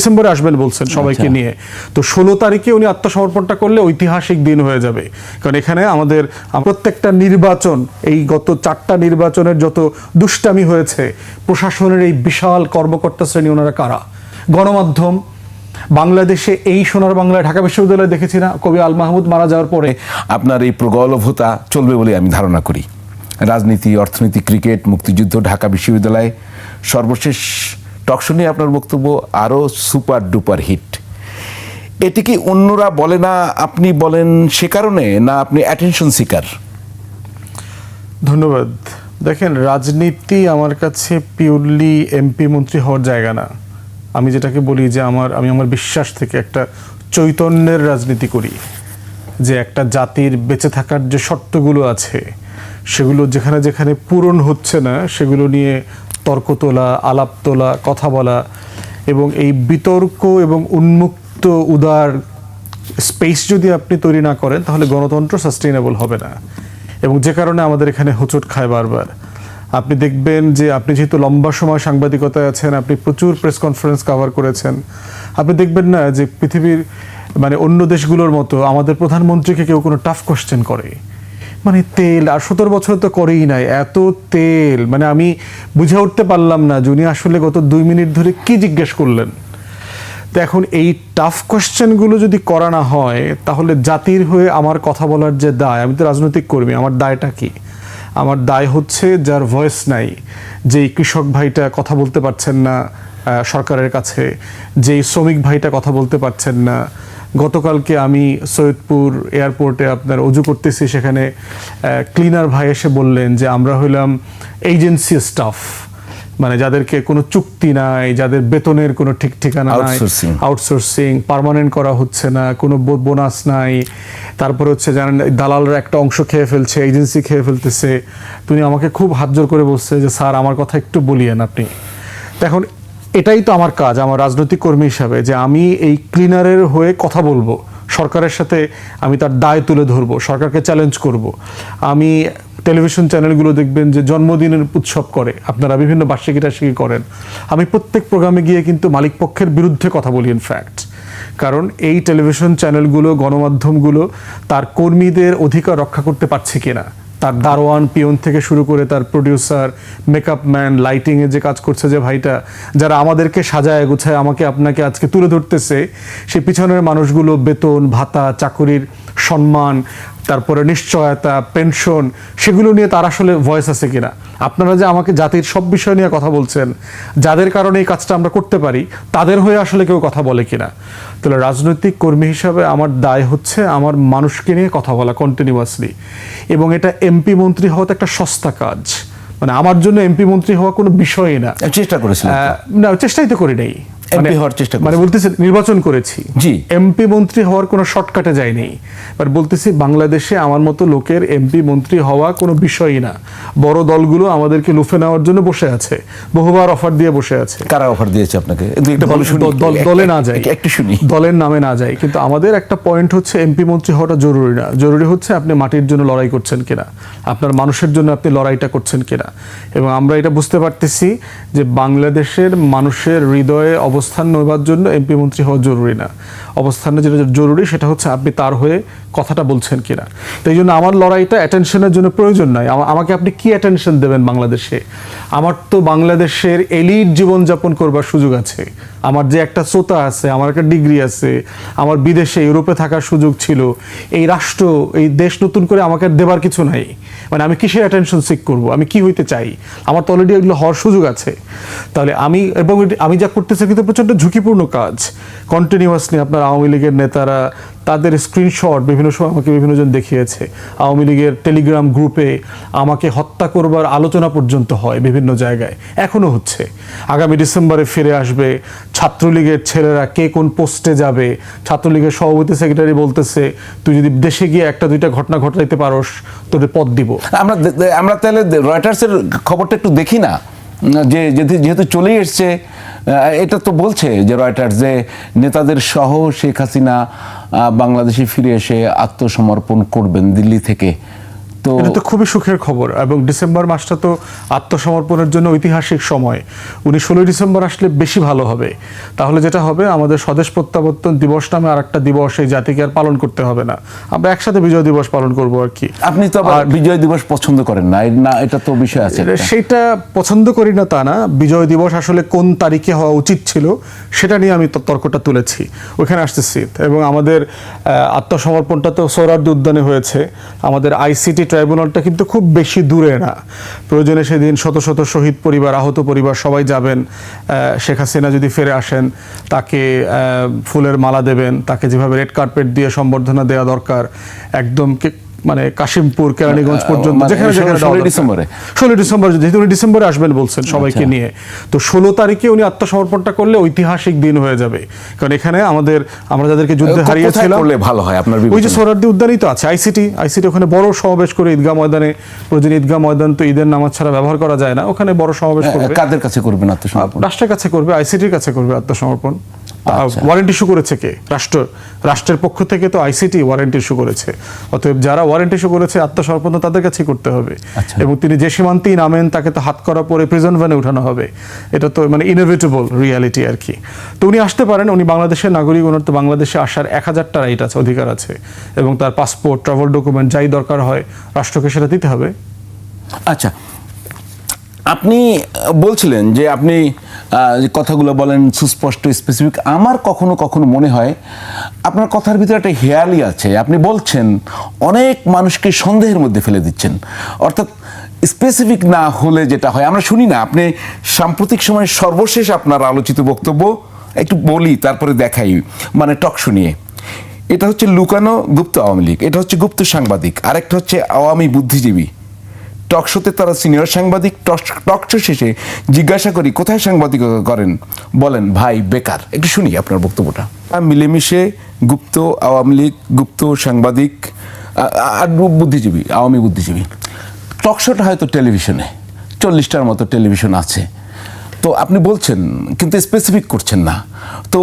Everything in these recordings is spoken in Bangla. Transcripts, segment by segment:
ডিসেম্বরে আসবেন বলছেন সবাইকে নিয়ে। তো 16 তারিখে উনি আত্মসমর্পণটা করলে ঐতিহাসিক দিন হয়ে যাবে, কারণ এখানে আমাদের প্রত্যেকটা নির্বাচন, এই গত 4টা নির্বাচনের যত দুষ্টামি হয়েছে, প্রশাসনের এই বিশাল কর্মকর্তা শ্রেণী ওনারা কারা, গণমাধ্যম, বাংলাদেশে এই সোনার বাংলায় ঢাকা বিশ্ববিদ্যালয়ে দেখেছি না কবি আল মাহমুদ মারা যাওয়ার পরে। আপনার এই প্রগল্ভতা চলবে বলে আমি ধারণা করি। রাজনীতি, অর্থনীতি, ক্রিকেট, মুক্তিযুদ্ধ, ঢাকা বিশ্ববিদ্যালয়, সর্বশেষ টকশো নিয়ে আপনার বক্তব্য আরও সুপার ডুপার হিট। এটি কি অন্যরা বলে না, আপনি বলেন সে কারণে, না আপনি অ্যাটেনশন সিকার? ধন্যবাদ। দেখেন, রাজনীতি আমার কাছে পিওরলি এমপি মন্ত্রী হওয়ার জায়গা না। আমি যেটাকে বলি যে আমি আমার বিশ্বাস থেকে একটা চৈতন্যের রাজনীতি করি, যে একটা জাতির বেঁচে থাকার যে শর্তগুলো আছে সেগুলো যেখানে যেখানে পূরণ হচ্ছে না সেগুলো নিয়ে তর্ক তোলা, আলাপ তোলা, কথা বলা, এবং এই বিতর্ক এবং উন্মুক্ত উদার স্পেস যদি আপনি তৈরি না করেন তাহলে গণতন্ত্র সাস্টেইনেবল হবে না। এবং যে কারণে আমাদের এখানে হোঁচট খায় বারবার। আপনি দেখবেন যে আপনি যেহেতু লম্বা সময় সাংবাদিকতায় আছেন, আপনি প্রচুর প্রেস কনফারেন্স কভার করেছেন, আপনি দেখবেন না যে পৃথিবীর অন্য দেশগুলোর মতো আমাদের প্রধানমন্ত্রীকে কেউ কোনো টাফ কোশ্চেন করে, তেল, আর 17 বছর তো করেই নাই, এত তেল, আমি বুঝে উঠতে পারলাম না যে উনি আসলে গত 2 মিনিট ধরে কি জিজ্ঞেস করলেন। তো এখন এই টাফ কোশ্চেনগুলো যদি করা না হয় তাহলে জাতির হয়ে আমার কথা বলার যে দায়, আমি তো রাজনৈতিক কর্মী, আমার দায়টা কি? আমার দায় হচ্ছে যার ভয়েস নাই, যেই কৃষক ভাইটা কথা বলতে পারছেন না সরকারের কাছে, যেই শ্রমিক ভাইটা কথা বলতে পারছেন না। গতকালকে আমি সৈয়দপুর এয়ারপোর্টে আপনার অজু করতেছি, সেখানে ক্লিনার ভাই এসে বললেন যে আমরা হইলাম এজেন্সি স্টাফ, যাদেরকে কোনো চুক্তি নাই, যাদের বেতনের কোনো ঠিক ঠিকানা নাই, আউটসোর্সিং, পার্মানেন্ট করা হচ্ছে না, কোনো বোনাস নাই। তারপরে হচ্ছে জানেন দালালরা একটা অংশ খেয়ে ফেলছে, এজেন্সি খেয়ে ফেলতেছে। তুমি আমাকে খুব হাত জোর করে বলছে যে স্যার আমার কথা একটু বলিয়েন আপনি। এখন এটাই তো আমার কাজ, আমার রাজনৈতিক কর্মী হিসাবে, যে আমি এই ক্লিনারের হয়ে কথা বলবো, সরকারের সাথে আমি তার দায় তুলে ধরবো, সরকারকে চ্যালেঞ্জ করব। আমি টেলিভিশন চ্যানেলগুলো দেখবেন যে জন্মদিনের উৎসব করে, আপনারা বিভিন্ন বার্ষিকী টার্ষিকী করেন, আমি প্রত্যেক প্রোগ্রামে গিয়ে কিন্তু মালিক পক্ষের বিরুদ্ধে কথা বলি ইনফ্যাক্ট। কারণ এই টেলিভিশন চ্যানেলগুলো, গণমাধ্যমগুলো তার কর্মীদের অধিকার রক্ষা করতে পারছে কিনা, তার দারোয়ান পিয়ন থেকে শুরু করে তার প্রডিউসার, মেকআপ ম্যান, লাইটিংয়ে যে কাজ করছে যে ভাইটা, যারা আমাদেরকে সাজায় গুছায় আমাকে আপনাকে আজকে তুলে ধরতেছে, সেই পিছনের মানুষগুলো বেতন, ভাতা, চাকরির সম্মান, তারপরে নিশ্চয়তা, পেনশন, সেগুলো নিয়ে তার আসলে ভয়েস আছে কিনা। আপনারা যে আমাকে জাতির সব বিষয় নিয়ে কথা বলছেন, যাদের কারণে এই কাজটা আমরা করতে পারি, তাদের হয়ে আসলে কেউ কথা বলে কিনা। তাহলে রাজনৈতিক কর্মী হিসাবে আমার দায় হচ্ছে আমার মানুষকে নিয়ে কথা বলা কন্টিনিউয়াসলি। এবং এটা এমপি মন্ত্রী হওয়া তো একটা সস্তা কাজ, আমার জন্য এমপি মন্ত্রী হওয়া কোনো বিষয়ই না। চেষ্টা করেছিলাম না, চেষ্টাই তো করি নাই। এমপি হওয়ার চেষ্টা বলতেছি নির্বাচন করেছি, জি, এমপি মন্ত্রী হওয়ার কোনো শর্টকাটে যায়নি। বলতেছি বাংলাদেশে আমার মতো লোকের এমপি মন্ত্রী হওয়া কোনো বিষয়ই না। বড় দলগুলো আমাদেরকে লুফে নেওয়ার জন্য বসে আছে, বহুবার অফার দিয়ে বসে আছে। কারা অফার দিয়েছে আপনাকে? দলে না যাই, একটু শুনি, দলের নামে না যাই, কিন্তু আমাদের একটা পয়েন্ট হচ্ছে এমপি মন্ত্রী হওয়াটা জরুরি না। জরুরি হচ্ছে আপনি মাটির জন্য লড়াই করছেন কিনা, আপনার মানুষের জন্য আপনি লড়াইটা করছেন কিনা। এবং আমরা এটা বুঝতে পারতেছি যে বাংলাদেশের মানুষের হৃদয়ে অবস্থান নেওয়ার জন্য এমপি মন্ত্রী হওয়া জরুরি না। অবস্থানে যেটা জরুরি সেটা হচ্ছে আপনি তার হয়ে কথাটা বলছেন কিনা। তো এই জন্য আমার লড়াইটা অ্যাটেনশনের জন্য প্রয়োজন নাই। আমাকে আপনি কি অ্যাটেনশন দেবেন বাংলাদেশে? আমার তো বাংলাদেশের এলিট জীবনযাপন করবার সুযোগ আছে, আমার যে একটা শ্রোতা আছে, আমার একটা ডিগ্রি আছে, আমার বিদেশে ইউরোপে থাকার সুযোগ ছিল। এই রাষ্ট্র, এই দেশ নতুন করে আমাকে দেবার কিছু নাই। আমি কিসের অ্যাটেনশন সিক করব? আমি কি হইতে চাই? আমার তো অলরেডি এগুলো হওয়ার সুযোগ আছে। তাহলে আমি যা করতেছি কিন্তু প্রচণ্ড ঝুঁকিপূর্ণ কাজ। কন্টিনিউয়াসলি আপনার আওয়ামী লীগের নেতারা তাদের স্ক্রিনশট বিভিন্ন সময় আমাকে বিভিন্নজন দেখিয়েছে। আওয়ামী লীগের টেলিগ্রাম গ্রুপে আমাকে হত্যা করবার আলোচনা পর্যন্ত হয় বিভিন্ন জায়গায়, এখনো হচ্ছে। আগামী ডিসেম্বরে ফিরে আসবে ছাত্রলীগের ছেলেরা কে কোন পোস্টে যাবে। ছাত্রলীগের সভাপতি সেক্রেটারি বলতেছে তুই যদি দেশে গিয়ে 1-2টা ঘটনা ঘটাইতে পারোস তোদের পদ দিব। আমরা তাহলে রয়টার্সের খবরটা একটু দেখি না, যে যেহেতু চলেই এসছে। এটা তো বলছে যে রয়টার্স, যে নেতাদের সহ শেখ হাসিনা বাংলাদেশে ফিরে এসে আত্মসমর্পণ করবেন দিল্লি থেকে। তো এটা তো খুবই সুখের খবর, এবং ডিসেম্বর মাসটা তো আত্মসমর্পণের জন্য ঐতিহাসিক সময়। উনি 16 ডিসেম্বর আসলে বেশি ভালো হবে। তাহলে যেটা হবে, আমাদের স্বদেশ প্রত্যাবর্তন দিবস নামে আর একটা দিবস এই জাতিকে আর পালন করতে হবে না, আমরা একসাথে বিজয় দিবস পালন করবো আর কি। আপনি তো আবার বিজয় দিবস পছন্দ করেন না, না এটা তো বিষয় আছে একটা। সেটা পছন্দ করি না তা না, বিজয় দিবস আসলে কোন তারিখে হওয়া উচিত ছিল সেটা নিয়ে আমি তর্কটা তুলেছি, ওখানে আসতেছি। এবং আমাদের আত্মসমর্পণটা তো সোহরাওয়ার্দী উদ্যানে হয়েছে। আমাদের আইসিটি ট্রাইব্যুনালটা কিন্তু খুব বেশি দূরে না, প্রয়োজনে সেদিন শত শত শহীদ পরিবার, আহত পরিবার সবাই যাবেন। শেখ হাসিনা যদি ফিরে আসেন, তাকে ফুলের মালা দেবেন, তাকে যেভাবে রেড কার্পেট দিয়ে সম্বর্ধনা দেওয়া দরকার, একদম মানে কাশিমপুর, কেরানীগঞ্জ পর্যন্ত, যেখানে যেখানে 16 ডিসেম্বর, যেহেতু উনি ডিসেম্বরে আসবেন বলছেন সবাইকে নিয়ে, তো 16 তারিখে উনি আত্মসমর্পণটা করলে ঐতিহাসিক দিন হয়ে যাবে। কারণ এখানে আমরা যাদেরকে যুদ্ধে হারিয়েছিলাম, ভালো হয় আপনার ওই যে সোহরাওয়ার্দী উদ্যানই তো আছে আইসিটি ওখানে বড় সমাবেশ করে ঈদগাহ ময়দানে, প্রয়োজন ঈদগাহ ময়দান তো ঈদের নামাজ ছাড়া ব্যবহার করা যায় না, ওখানে বড় সমাবেশ করবে। কাদের কাছে করবেন আত্মসমর্পণ? রাষ্ট্রের কাছে করবে, আইসিটির কাছে করবে আত্মসমর্পণ। ওয়ারেন্ট ইস্যু করেছে কে? রাষ্ট্রের পক্ষ থেকে তো আইসিটি ওয়ারেন্ট ইস্যু করেছে। অতএব যারা ওয়ারেন্ট ইস্যু করেছে আত্মসমর্পণ তাদের কাছেই করতে হবে। এবং তিনি যে সীমান্তেই নামেন তাকে তো হাত করা পরে প্রিজন ভ্যানে উঠানো হবে। এটা তো মানে ইনএভিটেবল রিয়ালিটি আর কি। তো উনি আসতে পারেন, উনি বাংলাদেশের নাগরিক, ওনার তো বাংলাদেশে আসার 1000টা রাইট আছে, অধিকার আছে, এবং তার পাসপোর্ট, ট্রাভেল ডকুমেন্ট যাই দরকার হয় রাষ্ট্রকে সেটা দিতে হবে। আচ্ছা, আপনি বলছিলেন যে আপনি কথাগুলো বলেন সুস্পষ্ট, স্পেসিফিক। আমার কখনো কখনো মনে হয় আপনার কথার ভিতরে একটা হেয়ালি আছে। আপনি বলছেন অনেক মানুষকে সন্দেহের মধ্যে ফেলে দিচ্ছেন, অর্থাৎ স্পেসিফিক না হলে যেটা হয় আমরা শুনি না। আপনি সাম্প্রতিক সময়ে সর্বশেষ আপনার আলোচিত বক্তব্য একটু বলি, তারপরে দেখাই, মানে টক শুনিয়ে। এটা হচ্ছে লুকানো গুপ্ত আওয়ামী লীগ, এটা হচ্ছে গুপ্ত সাংবাদিক, আরেকটা হচ্ছে আওয়ামী বুদ্ধিজীবী। টকশোতে তারা সিনিয়র সাংবাদিক, টকশো শেষে জিজ্ঞাসা করি কোথায় সাংবাদিকতা করেন, বলেন ভাই বেকার। একটু শুনি আপনার বক্তব্যটা। মিলেমিশে গুপ্ত আওয়ামী লীগ, গুপ্ত সাংবাদিক আর বুদ্ধিজীবী, আওয়ামী বুদ্ধিজীবী। টকশোটা হয়তো টেলিভিশনে 40টার মতো টেলিভিশন আছে, তো আপনি বলছেন কিন্তু স্পেসিফিক করছেন না। তো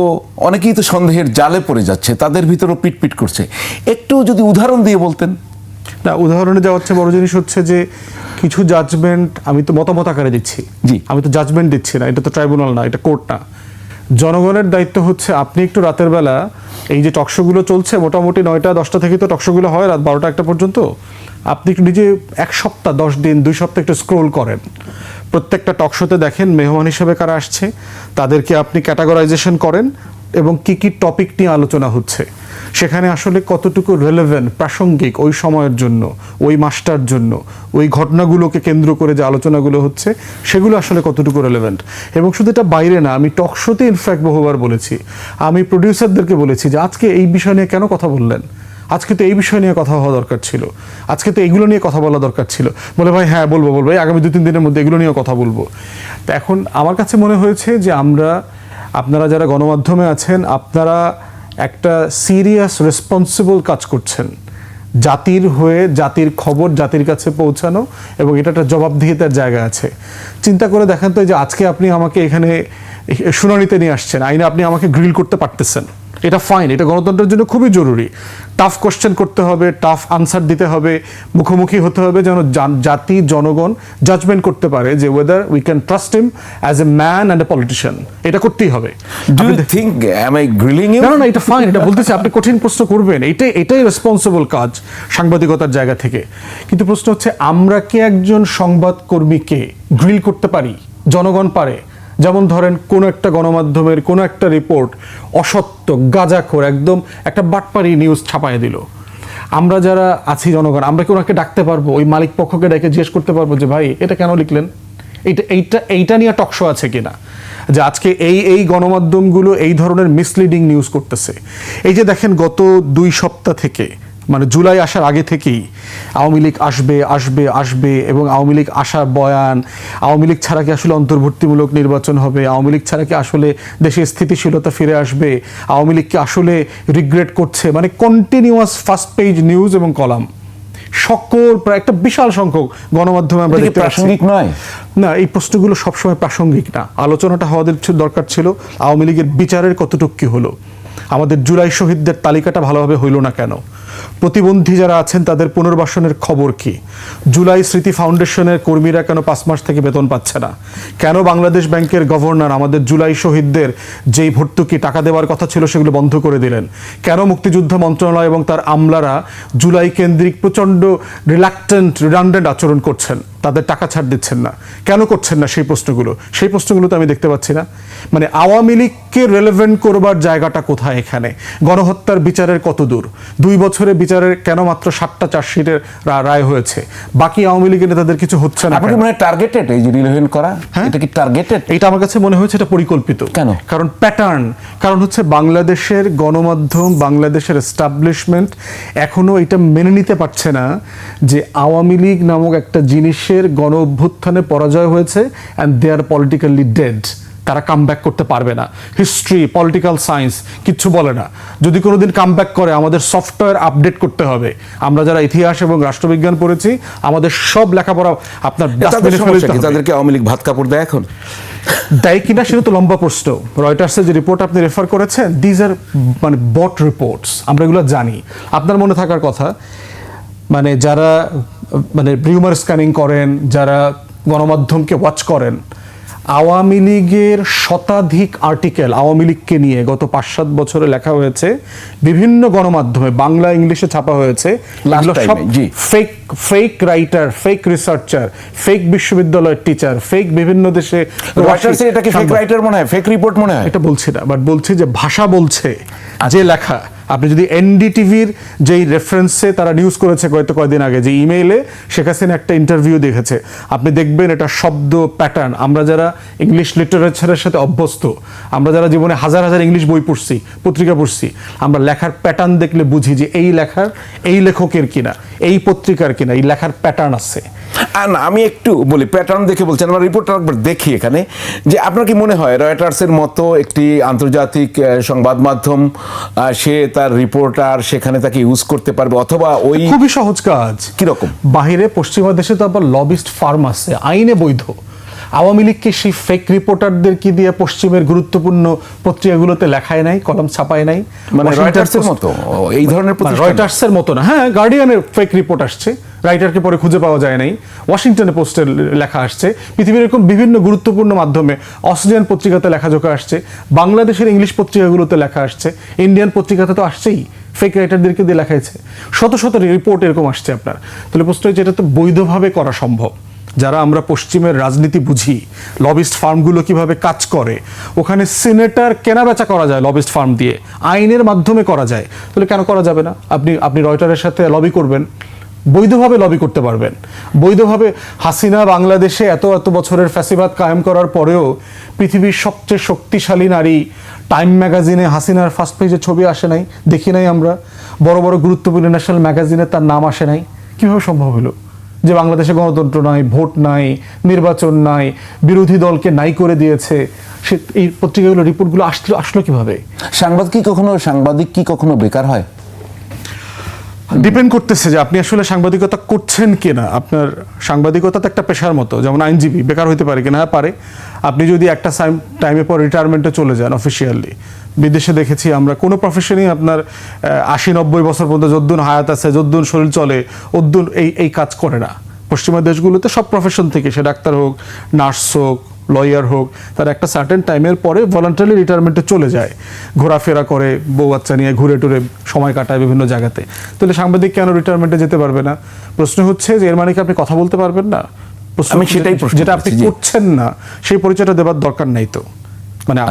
অনেকেই তো সন্দেহের জালে পড়ে যাচ্ছে, তাদের ভিতরেও পিটপিট করছে। একটু যদি উদাহরণ দিয়ে বলতেন। না, উদাহরণে যাওয়া হচ্ছে বড় জিনিস হচ্ছে যে কিছু জাজমেন্ট আমি তো মতামত আকারে দিচ্ছি, আমি তো জাজমেন্ট দিচ্ছি না, এটা তো ট্রাইব্যুনাল না, এটা কোর্ট না। জনগণের দায়িত্ব হচ্ছে আপনি একটু রাতের বেলা এই যে টকশোগুলো চলছে, মোটামুটি 9টা 10টা থেকে তো টকশোগুলো হয় রাত 12টা 1টা পর্যন্ত, আপনি একটু নিজে 1 সপ্তাহ 10 দিন 2 সপ্তাহ একটু স্ক্রোল করেন, প্রত্যেকটা টকশোতে দেখেন মেহমান হিসেবে কারা আসছে, তাদেরকে আপনি ক্যাটাগরাইজেশন করেন এবং কি কি টপিক নিয়ে আলোচনা হচ্ছে, সেখানে আসলে কতটুকু রেলেভেন্ট, প্রাসঙ্গিক ওই সময়ের জন্য, ওই মাসটার জন্য, ওই ঘটনাগুলোকে কেন্দ্র করে যে আলোচনাগুলো হচ্ছে সেগুলো আসলে কতটুকু রেলেভেন্ট। এবং শুধু এটা বাইরে না, আমি টক শোতে ইনফ্যাক্ট বহুবার বলেছি, আমি প্রডিউসারদেরকে বলেছি যে আজকে এই বিষয় নিয়ে কেন কথা বললেন, আজকে তো এই বিষয় নিয়ে কথা হওয়া দরকার ছিল, আজকে তো এগুলো নিয়ে কথা বলা দরকার ছিল। বলে ভাই হ্যাঁ বলবো এই আগামী 2-3 দিনের মধ্যে এগুলো নিয়ে কথা বলবো। তো এখন আমার কাছে মনে হয়েছে যে আপনারা যারা গণমাধ্যমে আছেন, আপনারা একটা সিরিয়াস রেসপন্সিবল কাজ করছেন, জাতির হয়ে জাতির খবর জাতির কাছে পৌঁছানো, এবং এটা একটা জবাবদিহিতার জায়গা আছে। চিন্তা করে দেখেন তো যে আজকে আপনি আমাকে এখানে শুনানিতে নিয়ে আসছেন, আইনে আপনি আমাকে গ্রিল করতে পারতেছেন, এটা ফাইন, এটা গণতন্ত্রের জন্য খুবই জরুরি। টাফ কোশ্চেন করতে হবে, টাফ আনসার দিতে হবে, মুখোমুখি হতে হবে, যেন জাতি জনগণ জাজমেন্ট করতে পারে যে whether we can trust him as a man and a politician. এটা করতেই হবে। Do you think am I grilling you? না, এটা ফাইন, এটা বলতেছি আপনি কঠিন প্রশ্ন করবেন, এটাই রেসপন্সিবল কাজ সাংবাদিকতার জায়গা থেকে। কিন্তু প্রশ্ন হচ্ছে আমরা কি একজন সংবাদকর্মীকে গ্রিল করতে পারি? জনগণ পারে। যেমন ধরেন কোনো একটা গণমাধ্যমের কোনো একটা রিপোর্ট অসত্য, গাঁজাখোর, একদম একটা বাটপারি নিউজ ছাপায় দিল, আমরা যারা আছি জনগণ, আমরা কি ওনাকে ডাকতে পারবো, ওই মালিক পক্ষকে ডেকে জিজ্ঞেস করতে পারবো যে ভাই এটা কেন লিখলেন, এইটা নিয়ে টকশো আছে কিনা, যে আজকে এই গণমাধ্যমগুলো এই ধরনের মিসলিডিং নিউজ করতেছে। এই যে দেখেন গত 2 সপ্তাহ থেকে, মানে জুলাই আসার আগে থেকেই আওয়ামী লীগ আসবে এবং আওয়ামী লীগ আসার বয়ান, আওয়ামী লীগ ছাড়া কি আসলে অন্তর্ভুক্তিমূলক নির্বাচন হবে, আওয়ামী লীগ ছাড়া কি আসলে দেশে স্থিতিশীলতা ফিরে আসবে, আওয়ামী লীগ কি আসলে রিগ্রেট করছে, মানে কন্টিনিউয়াস ফার্স্ট পেজ নিউজ এবং কলাম সকল প্রায় একটা বিশাল সংখ্যক গণমাধ্যমে আমরা দেখতে পাচ্ছি। প্রাসঙ্গিক নয় না, এই প্রশ্নগুলো সবসময় প্রাসঙ্গিক না। আলোচনাটা হওয়া দরকার ছিল আওয়ামী লীগের বিচারের কতটুকু কি হলো, আমাদের জুলাই শহীদদের তালিকাটা ভালোভাবে হইল না কেন, প্রতিবন্ধী যারা আছেন তাদের পুনর্বাসনের খবর কি? জুলাই স্মৃতি ফাউন্ডেশনের কর্মীরা কেন 5 মাস থেকে বেতন পাচ্ছে না? কেন বাংলাদেশ ব্যাংকের গভর্নর আমাদের জুলাই শহীদদের যেই ভর্তুকি টাকা দেওয়ার কথা ছিল সেগুলো বন্ধ করে দিলেন? কেন মুক্তিযুদ্ধ মন্ত্রণালয় এবং তার আমলারা জুলাই কেন্দ্রিক প্রচণ্ড রিডান্ডেন্ট আচরণ করছেন, তাদের টাকা ছাড় দিচ্ছেন না? কেন করছেন না সেই প্রশ্নগুলো তো আমি দেখতে পাচ্ছি না। মানে আওয়ামী লীগকে রেলেভেন্ট করবার জায়গাটা কোথায় এখানে? গণহত্যার বিচারের কত দূর? 2 বছরে বিচারের কেন মাত্র 7টা চার্জশিটের রায় হয়েছে? বাকি আওয়ামী লীগের নেতাদের কিছু হচ্ছে না আপনার কেন? মনে হয় টার্গেটেড এই যে রিলেভেন্ট করা, এটা কি টার্গেটেড? এটা আমার কাছে মনে হয়েছে এটা পরিকল্পিত। কেন? কারণ প্যাটার্ন, কারণ হচ্ছে বাংলাদেশের গণমাধ্যম, বাংলাদেশের এস্টাবলিশমেন্ট এখনো এটা মেনে নিতে পারছে না যে আওয়ামী লীগ নামক একটা জিনিসের গণ অভ্যুত্থানে পরাজয় হয়েছে and they are politically dead. তারা কামব্যাক করতে পারবে না। হিস্ট্রি, পলিটিক্যাল সায়েন্স কিচ্ছু বলে না। যদি কোনোদিন কামব্যাক করে আমাদের সফটওয়্যার আপডেট করতে হবে। আমরা যারা ইতিহাস এবং রাষ্ট্রবিজ্ঞান পড়েছি আমাদের সব লেখাপড়া আপনার ডাস্টবিনে ফেলে দিতে হবে। তাদেরকে আওয়ামী লীগ ভাত কাপড় দেয় এখন? দেয় কিনা সেটা তো লম্বা প্রশ্ন। রয়টার্সের যে রিপোর্ট আপনি রেফার করেছেন, দিজ আর মানে বট রিপোর্টস, আমরা এগুলো জানি। আপনার মনে থাকার কথা, মানে যারা মানে রিউমার স্ক্যানিং করেন, যারা গণমাধ্যমকে ওয়াচ করেন, আওয়ামী লীগের শতাধিক আর্টিকেল আওয়ামী লীগকে নিয়ে গত 5-7 বছরে লেখা হয়েছে, বিভিন্ন গণমাধ্যমে বাংলা ইংলিশে ছাপা হয়েছে। এগুলো সব fake writer, fake researcher, fake বিশ্ববিদ্যালয়ের টিচার, ফেক বিভিন্ন দেশে। এটা কি ফেক রাইটার মনে হয়, ফেক রিপোর্ট মনে হয়? এটা বলছি না, বাট বলছি যে ভাষা বলছে যে লেখা। আপনি যদি এনডিটিভির যেই রেফারেন্সে তারা নিউজ করেছে কয়েকদিন আগে, যে ইমেইলে শেখ হাসিনা একটা ইন্টারভিউ দেখেছে, আপনি দেখবেন এটা শব্দ প্যাটার্ন। আমরা যারা ইংলিশ লিটারেচারের সাথে অভ্যস্ত, আমরা যারা জীবনে হাজার হাজার ইংলিশ বই পড়ছি, পত্রিকা পড়ছি, আমরা লেখার প্যাটার্ন দেখলে বুঝি যে এই লেখার এই লেখকের কিনা, এই পত্রিকার কিনা, এই লেখার প্যাটার্ন আছে। না, আমি একটু বলি, প্যাটার্ন দেখে বলছেন, আমরা রিপোর্টটা একবার দেখি এখানে, যে আপনার কি মনে হয় রয়টার্সের মতো একটি আন্তর্জাতিক সংবাদ মাধ্যম সে তার রিপোর্টার সেখানে তাকে ইউজ করতে পারবে? অথবা ওই খুবই সহজ কাজ। কিরকম? বাহিরে পশ্চিমা দেশে তো আবার লবিস্ট ফার্ম আছে, আইনে বৈধ। আওয়ামী লীগকে সেই ফেক রিপোর্টারদেরকে দিয়ে পশ্চিমের গুরুত্বপূর্ণ পত্রিকাগুলোতে লেখায় নাই, কলম ছাপায় নাই। মানে রয়টার্সের মতো এই ধরনের রয়টার্সের মতো না, হ্যাঁ, গার্ডিয়ানের ফেক রিপোর্ট আসছে, রাইটারকে পরে খুঁজে পাওয়া যায় নাই। ওয়াশিংটনে পোস্টের লেখা আসছে, পৃথিবীর এরকম বিভিন্ন গুরুত্বপূর্ণ মাধ্যমে, অস্ট্রেলিয়ান পত্রিকাতে লেখাজোখা আসছে, বাংলাদেশের ইংলিশ পত্রিকাগুলোতে লেখা আসছে, ইন্ডিয়ান পত্রিকাতে তো আসছেই, ফেক রাইটারদেরকে দিয়ে লেখাইছে। শত শত রিপোর্ট এরকম আসছে আপনার। তাহলে প্রশ্ন হচ্ছে এটা তো বৈধভাবে করা সম্ভব? যারা আমরা পশ্চিমের রাজনীতি বুঝি, লবিস্ট ফার্মগুলো কিভাবে কাজ করে, ওখানে সিনেটর কেনাবেচা করা যায় লবিস্ট ফার্ম দিয়ে, আইনের মাধ্যমে করা যায়। তাহলে কেন করা যাবে না? আপনি রয়টারের সাথে লবি করবেন, বৈধভাবে লবি করতে পারবেন। বৈধভাবে হাসিনা বাংলাদেশে এত বছরের ফ্যাসিবাদ কায়েম করার পরেও পৃথিবীর সবচেয়ে শক্তিশালী নারী, টাইম ম্যাগাজিনে হাসিনার ফার্স্ট পেজে ছবি আসে নাই, দেখি নাই আমরা। বড় বড় গুরুত্বপূর্ণ ন্যাশনাল ম্যাগাজিনে তার নাম আসে নাই। কিভাবে সম্ভব হলো যে বাংলাদেশে গণতন্ত্র নাই, ভোট নাই, নির্বাচন নাই, বিরোধী দলকে নাই করে দিয়েছে? সে এই পত্রিকাগুলো রিপোর্টগুলো আসলো কিভাবে? সাংবাদিক কি কখনো বেকার হয়? ডিপেন্ড করতেছে যে আপনি আসলে সাংবাদিকতা করছেন কিনা। আপনার সাংবাদিকতা তো একটা পেশার মতো, যেমন আইনজীবী বেকার হইতে পারে কিনা? হ্যাঁ, পারে। আপনি যদি একটা টাইমে পর রিটায়ারমেন্টে চলে যান অফিসিয়ালি, বিদেশে দেখেছি আমরা, কোনো প্রফেশনই আপনার 80-90 বছর পর্যন্ত যদ্দুন হায়াত আছে, যদ্দুন শরীর চলে, অদ্দুন এই কাজ করে না। পশ্চিমা দেশগুলোতে সব প্রফেশন থেকে, সে ডাক্তার হোক, নার্স হোক, লয়ার হোক, তারা একটা সার্টেন টাইমের পরে ভলান্টারি রিটায়ারমেন্টে চলে যায়, ঘোরাফেরা করে, বউ বাচ্চা নিয়ে ঘুরে টুরে সময় কাটায় বিভিন্ন জায়গাতে। তাহলে সাংবাদিক কেন রিটায়ারমেন্টে যেতে পারবে না? প্রশ্ন হচ্ছে যে এর মানে কি আপনি কথা বলতে পারবেন না? আমি সেটাই যেটা আপনি করছেন না সেই পরিচয়টা দেওয়ার দরকার নাই তো। মানে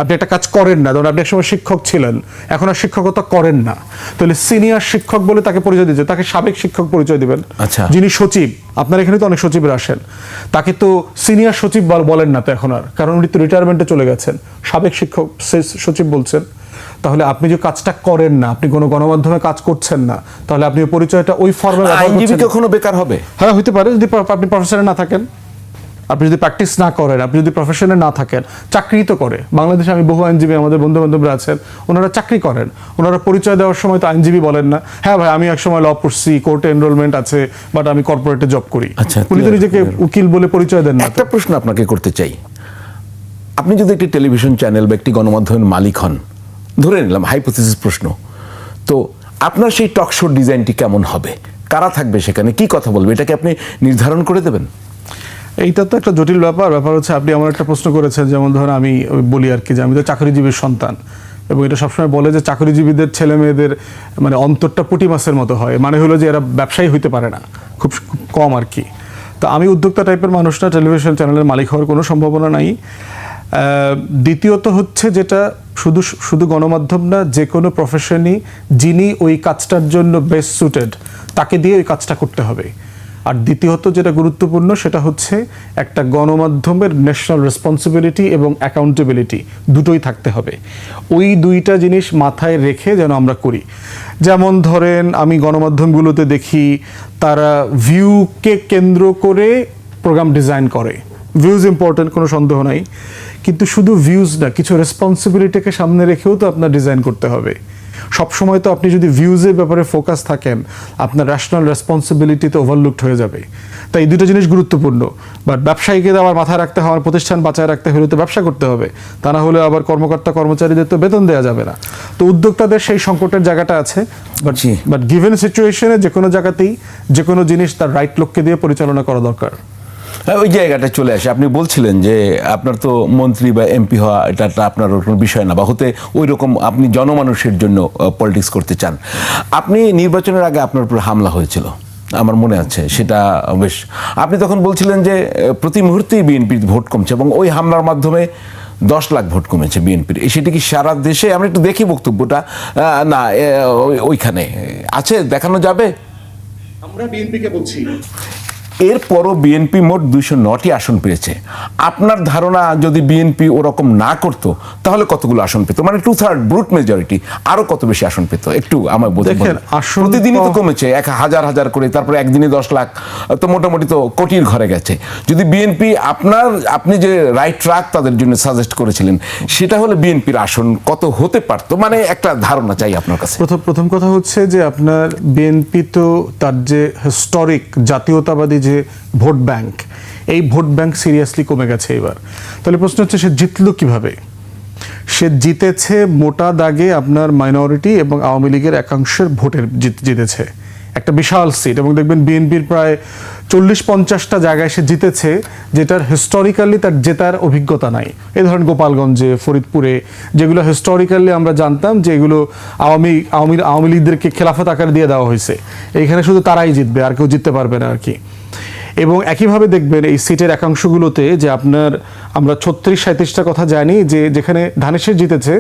আপনি একটা কাজ করেন না, ধরুন আপনি এক সময় শিক্ষক ছিলেন, এখন আর শিক্ষকতা করেন না, তাহলে সিনিয়র শিক্ষক বলে তাকে পরিচয় দিচ্ছে, তাকে সাবেক শিক্ষক পরিচয় দিবেন। যিনি সচিব, আপনার এখানে তো অনেক সচিবরা আসেন, তাকে তো সিনিয়র সচিব বলেন না তো এখন আর, কারণ উনি তো রিটায়ারমেন্টে চলে গেছেন, সাবেক শিক্ষক সচিব বলছেন। তাহলে আপনি যে কাজটা করেন না, আপনি কোনো গণমাধ্যমে কাজ করছেন না, তাহলে আপনি পরিচয়টা ওই ফর্মে কখনো বেকার হবে? হ্যাঁ, হতে পারে, যদি আপনি প্রফেসরে না থাকেন, আপনি যদি প্র্যাকটিস না করেন, আপনি যদি প্রফেশনে না থাকেন। চাকরি তো করে বাংলাদেশে, আমি বহু আইনজীবী আমাদের বন্ধু বান্ধবরা আছেন, ওনারা চাকরি করেন, ওনারা পরিচয় দেওয়ার সময় তো আইনজীবী বলেন না। হ্যাঁ ভাই, আমি এক সময় ল পড়ছি, কোর্টে এনরোলমেন্ট আছে, বাট আমি কর্পোরেটে জব করি। উনি তো নিজেকে উকিল বলে পরিচয় দেন না। একটা প্রশ্ন আপনাকে করতে চাই, আপনি যদি একটি টেলিভিশন চ্যানেল বা একটি গণমাধ্যমের মালিক হন, ধরে নিলাম হাইপোথিসিস প্রশ্ন, তো আপনার সেই টক শোর ডিজাইনটি কেমন হবে, কারা থাকবে সেখানে, কি কথা বলবে, এটাকে আপনি নির্ধারণ করে দেবেন? এইটা তো একটা জটিল ব্যাপার হচ্ছে আপনি আমার একটা প্রশ্ন করেছেন, যেমন ধরুন আমি বলি আর কি যে আমি তো চাকরিজীবীর সন্তান, এবং এটা সবসময় বলে যে চাকরিজীবীদের ছেলে মেয়েদের মানে অন্তরটা পুঁটি মাছের মতো হয়, মানে হলো যে এরা ব্যবসায়ী হইতে পারে না, খুব কম আর কি। তো আমি উদ্যোক্তা টাইপের মানুষ না, টেলিভিশন চ্যানেলের মালিক হওয়ার কোনো সম্ভাবনা নাই। দ্বিতীয়ত হচ্ছে যেটা শুধু শুধু গণমাধ্যম না, যে কোনো প্রফেশনই যিনি ওই কাজটার জন্য বেস্ট সুটেড তাকে দিয়ে ওই কাজটা করতে হবে। আর দ্বিতীয়ত যেটা গুরুত্বপূর্ণ সেটা হচ্ছে একটা গণমাধ্যমের ন্যাশনাল রেসপন্সিবিলিটি এবং অ্যাকাউন্টেবিলিটি দুটোই থাকতে হবে। ওই দুইটা জিনিস মাথায় রেখে যেন আমরা করি। যেমন ধরেন আমি গণমাধ্যমগুলোতে দেখি তারা ভিউকে কেন্দ্র করে প্রোগ্রাম ডিজাইন করে। ভিউজ ইম্পর্টেন্ট, কোনো সন্দেহ নাই, কিন্তু শুধু ভিউজ না, কিছু রেসপন্সিবিলিটিকে সামনে রেখেও তো আপনার ডিজাইন করতে হবে। সবসময় তো আপনি যদি ভিউজের ব্যাপারে ফোকাস থাকেন, আপনার ন্যাশনাল রেসপন্সিবিলিটিতে ওভারলুকড হয়ে যাবে। তাই এই দুটো জিনিস গুরুত্বপূর্ণ। বাট ব্যবসায়ীকে আবার মাথায় রাখতে হবে, প্রতিষ্ঠান বাঁচায় রাখতে হলে তো ব্যবসা করতে হবে, তা না হলে আবার কর্মকর্তা কর্মচারীদের তো বেতন দেওয়া যাবে না। তো উদ্যোক্তাদের সেই সংকটের জায়গাটা আছে। বাট গিভেন সিচুয়েশনে যে কোনো জায়গাতেই যে কোনো জিনিস তার রাইট লোককে দিয়ে পরিচালনা করা দরকার। ওই জায়গাটা চলে আসে, আপনি বলছিলেন যে আপনার তো মন্ত্রী বা এমপি হওয়া এটা আপনার কোনো বিষয় না, বা হতে ওই রকম আপনি জনমানুষের জন্য পলিটিক্স করতে চান। আপনি নির্বাচনের আগে আপনার উপর হামলা হয়েছিল, আমার মনে আছে সেটা বেশ। আপনি তখন বলছিলেন যে প্রতি মুহূর্তেই বিএনপির ভোট কমছে, এবং ওই হামলার মাধ্যমে 10 লাখ ভোট কমেছে বিএনপির। সেটা কি সারা দেশে? আমরা একটু দেখি বক্তব্যটা, না ওইখানে আছে, দেখানো যাবে? আমরা বিএনপিকে বলছি এরপরও বিএনপি মোট 209টি আসন পেয়েছে। আপনার ধারণা যদি বিএনপি ওরকম না করতো তাহলে কতগুলো আসন পেত? মানে 2/3 ব্রুট মেজরিটি, আরো কত বেশি আসন পেত একটু আমার বলতে। প্রতিদিনই তো কমেছে, 1000 করে, তারপরে একদিনে 10 লাখ, তো মোটামুটি তো কোটির ঘরে গেছে। যদি বিএনপি আপনি যে রাইট ট্র্যাক তাদের জন্য সাজেস্ট করেছিলেন, সেটা হলে বিএনপির আসন কত হতে পারতো, মানে একটা ধারণা চাই আপনার কাছে। প্রথম কথা হচ্ছে যে আপনার বিএনপি তো তার যে হিস্টোরিক জাতীয়তাবাদী যে ভোট ব্যাংক, এই ভোট ব্যাংক সিরিয়াসলি কমে গেছে এবার। তাহলে প্রশ্ন হচ্ছে সে জিতলো কিভাবে? সে জিতেছে মোটা দাগে আপনার মাইনরিটি এবং আওয়ামী লীগের একাংশের ভোটের জিতেছে একটা বিশাল সিট, এবং দেখবেন বিএনপির প্রায় 40-50টা জায়গায় সে জিতেছে যেটার হিস্টোরিক্যালি তার জেতার অভিজ্ঞতা নাই। এই ধরেন গোপালগঞ্জে, ফরিদপুরে, যেগুলো হিস্টোরিক্যালি আমরা জানতাম যে এগুলো আওয়ামী লীগদেরকে খেলাফত আকারে দিয়ে দেওয়া হয়েছে, এইখানে শুধু তারাই জিতবে, আর কেউ জিততে পারবে না আর কি। এবং একইভাবে দেখবেন এই সিটের একাংশগুলোতে যে আপনার আমরা 36-37টা কথা জানি যে যেখানে ধানেশের জিতেছে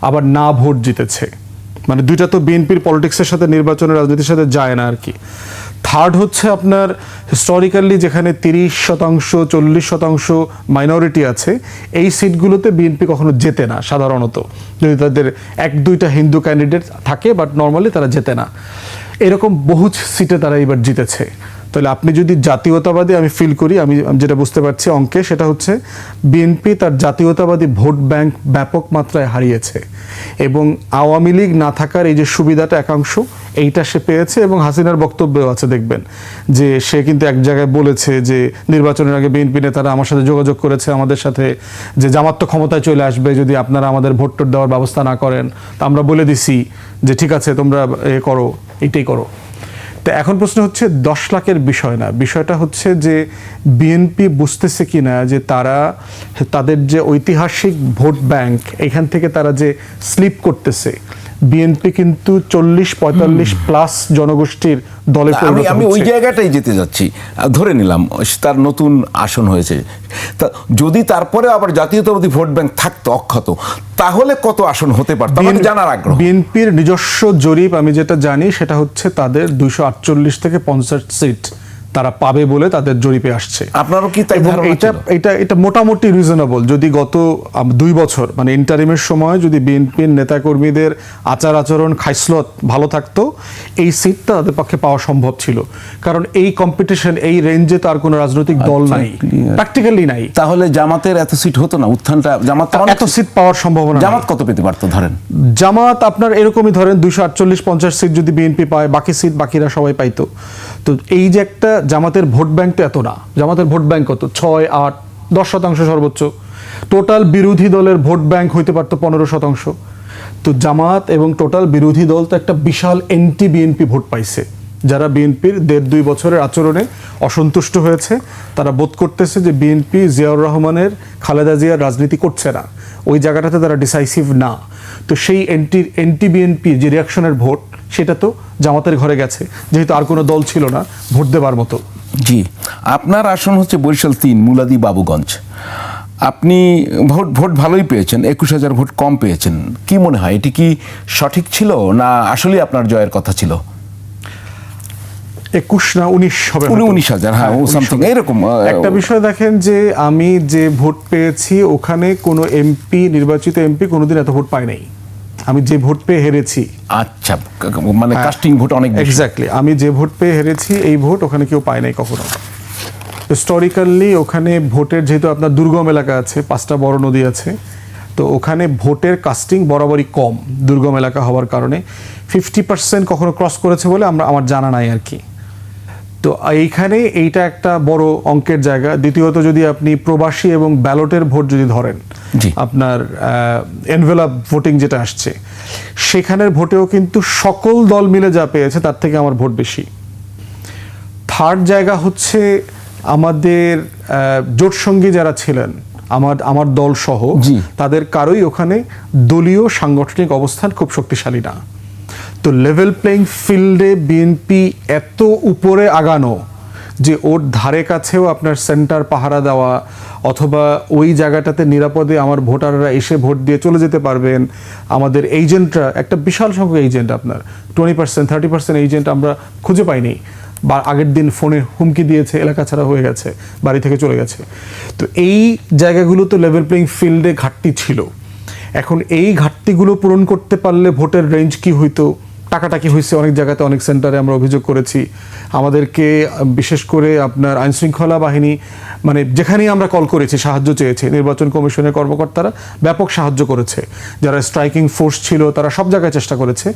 আবার না ভোট জিতেছে, মানে দুইটা তো বিএনপির পলিটিক্সের সাথে, নির্বাচনের রাজনীতির সাথে যায় না আর কি। থার্ড হচ্ছে আপনার হিস্টোরিক্যালি যেখানে 30%, 40% মাইনরিটি আছে, এই সিটগুলোতে বিএনপি কখনো জেতে না সাধারণত, যদি তাদের 1-2টা হিন্দু ক্যান্ডিডেট থাকে, বাট নর্মালি তারা জেতে না। এরকম বহু সিটে তারা এবার জিতেছে। তাহলে আপনি যদি জাতীয়তাবাদী, আমি ফিল করি, আমি যেটা বুঝতে পারছি অঙ্কে, সেটা হচ্ছে বিএনপি তার জাতীয়তাবাদী ভোট ব্যাংক ব্যাপক মাত্রায় হারিয়েছে, এবং আওয়ামী লীগ না থাকার এই যে সুবিধাটা একাংশ, এইটা সে পেয়েছে। এবং হাসিনার বক্তব্যও আছে দেখবেন যে সে কিন্তু এক জায়গায় বলেছে যে নির্বাচনের আগে বিএনপি নেতারা আমার সাথে যোগাযোগ করেছে, আমাদের সাথে, যে জামাত তো ক্ষমতায় চলে আসবে যদি আপনারা আমাদের ভোট টোট দেওয়ার ব্যবস্থা না করেন। তা আমরা বলে দিছি যে ঠিক আছে তোমরা করো, এইটাই করো। তো এখন প্রশ্ন হচ্ছে 10 লাখের বিষয় না, বিষয়টা হচ্ছে যে বিএনপি বুঝতেছে কিনা যে তারা তাদের যে ঐতিহাসিক ভোট ব্যাংক, এখান থেকে তারা যে স্লিপ করতেছে। বিএনপি কিন্তু 40-45 প্লাস জনগোষ্ঠীর দলে পরিণত হচ্ছে। আমি ওই জায়গাটাই যেতে যাচ্ছি, ধরে নিলাম তার নতুন আসন হয়েছে, তা যদি তারপরে আবার জাতীয়তাবাদী ভোট ব্যাংক থাকতো অক্ষত, তাহলে কত আসন হতে পারত আমার জানার আগ্রহ। বিএনপির নিজস্ব জরিপ আমি যেটা জানি সেটা হচ্ছে তাদের 248 থেকে 50 সিট তারা পাবে বলে তাদের জরিপে আসছে। আপনারও কি তাই ধারণা ছিল? এটা মোটামুটি রিজনেবল। যদি গত 2 বছর মানে ইন্টারিমের সময় যদি বিএনপির নেতাকর্মীদের আচার আচরণ খাইসলত ভালো থাকতো, এই সিটটা তাদের পক্ষে পাওয়া সম্ভব ছিল। কারণ এই কম্পিটিশন, এই রেঞ্জে তো আর কোনো রাজনৈতিক দল নাই, প্র্যাকটিক্যালি নাই। তাহলে জামাতের এত সিট হতো না? উত্থানটা জামাত এত সিট পাওয়ার সম্ভাবনা, জামাত কত পেতে পারতো ধরেন? জামাত আপনার এরকমই ধরেন 248-50 সিট যদি বিএনপি পায়, বাকি সিট বাকিরা সবাই পাইতো। তো এই যে একটা জামাতের ভোট ব্যাংক তো এত না, জামাতের ভোট ব্যাংক কত 6-8-10% সর্বোচ্চ। টোটাল বিরোধী দলের ভোট ব্যাংক হইতে পারতো 15%। তো জামাত এবং টোটাল বিরোধী দল তো একটা বিশাল এন্টি বিএনপি ভোট পাইছে, যারা বিএনপির 1.5-2 বছরের আচরণে অসন্তুষ্ট হয়েছে, তারা বোধ করতেছে যে বিএনপি জিয়াউর রহমানের, খালেদা জিয়ার রাজনীতি করছে না, ওই জায়গাটাতে তারা ডিসাইসিভ না। তো সেই এন্টি বিএনপি যে রিয়াকশনের ভোট, সেটা তো জামাতের ঘরে গেছে, যেহেতু আর কোনো দল ছিল না ভোট দেবার মতো। জি, আপনার আসন হচ্ছে বরিশাল 3 মুলাদি বাবুগঞ্জ। আপনি ভোট ভালোই পেয়েছেন, 21,000 ভোট কম পেয়েছেন। কি মনে হয়, এটি কি সঠিক ছিল, না আসলে আপনার জয়ের কথা ছিল? 21 না 19 হবে, 19,000, হ্যাঁ, সামথিং এরকম। একটা বিষয় দেখেন যে আমি যে ভোট পেয়েছি, ওখানে কোনো এমপি, নির্বাচিত এমপি কোনোদিন এত ভোট পায় নাই। আমি যে ভোট পেয়ে হেরেছি, আচ্ছা, মানে কাস্টিং ভোট অনেক বেশি। এক্স্যাক্টলি, আমি যে ভোট পেয়ে হেরেছি এই ভোট ওখানে কেউ পায় নাই কখনো। হিস্টোরিক্যালি ওখানে ভোটের, যেহেতু আপনার দুর্গম এলাকা আছে, 5টা বড় নদী আছে, তো ওখানে ভোটের কাস্টিং বরাবরই কম, দুর্গম এলাকা হওয়ার কারণে। 50% কখনো ক্রস করেছে বলে আমার জানা নাই আর কি। তো এইখানে এইটা একটা বড় অঙ্কের জায়গা। দ্বিতীয়ত, যদি আপনি প্রবাসী এবং ব্যালটের ভোট যদি ধরেন, আপনার এনভেলপ ভোটিং যেটা আসছে, সেখানের ভোটেও কিন্তু সকল দল মিলে যা পেয়েছে তার থেকে আমার ভোট বেশি। থার্ড জায়গা হচ্ছে আমাদের জোটসঙ্গী যারা ছিলেন, আমার দল সহ, তাদের কারোই ওখানে দলীয় সাংগঠনিক অবস্থান খুব শক্তিশালী না। তো লেভেল প্লেইং ফিল্ডে বিএনপি এত উপরে আগানো যে ওর ধারে কাছেও আপনার সেন্টার পাহারা দেওয়া, অথবা ওই জায়গাটাতে নিরাপদে আমার ভোটাররা এসে ভোট দিয়ে চলে যেতে পারবেন। আমাদের এজেন্টরা, একটা বিশাল সংখ্যক এজেন্ট, আপনার 20% 30% এজেন্ট আমরা খুঁজে পাইনি, বা আগের দিন ফোনে হুমকি দিয়েছে, এলাকা ছাড়া হয়ে গেছে, বাড়ি থেকে চলে গেছে। তো এই জায়গাগুলো তো লেভেল প্লেইং ফিল্ডে ঘাটতি ছিল। এখন এই ঘাটতিগুলো পূরণ করতে পারলে ভোটের রেঞ্জ কি হইতো, টাকাটা কি হয়েছে, অনেক জায়গাতে অনেক সেন্টারে আমরা অভিযোগ করেছি। আমাদেরকে বিশেষ করে আপনার আইনশৃঙ্খলা বাহিনী, মানে যেখানেই আমরা কল করেছি, সাহায্য চেয়েছি, নির্বাচন কমিশনের কর্মকর্তারা ব্যাপক সাহায্য করেছে। যারা স্ট্রাইকিং ফোর্স ছিল তারা সব জায়গায় চেষ্টা করেছে।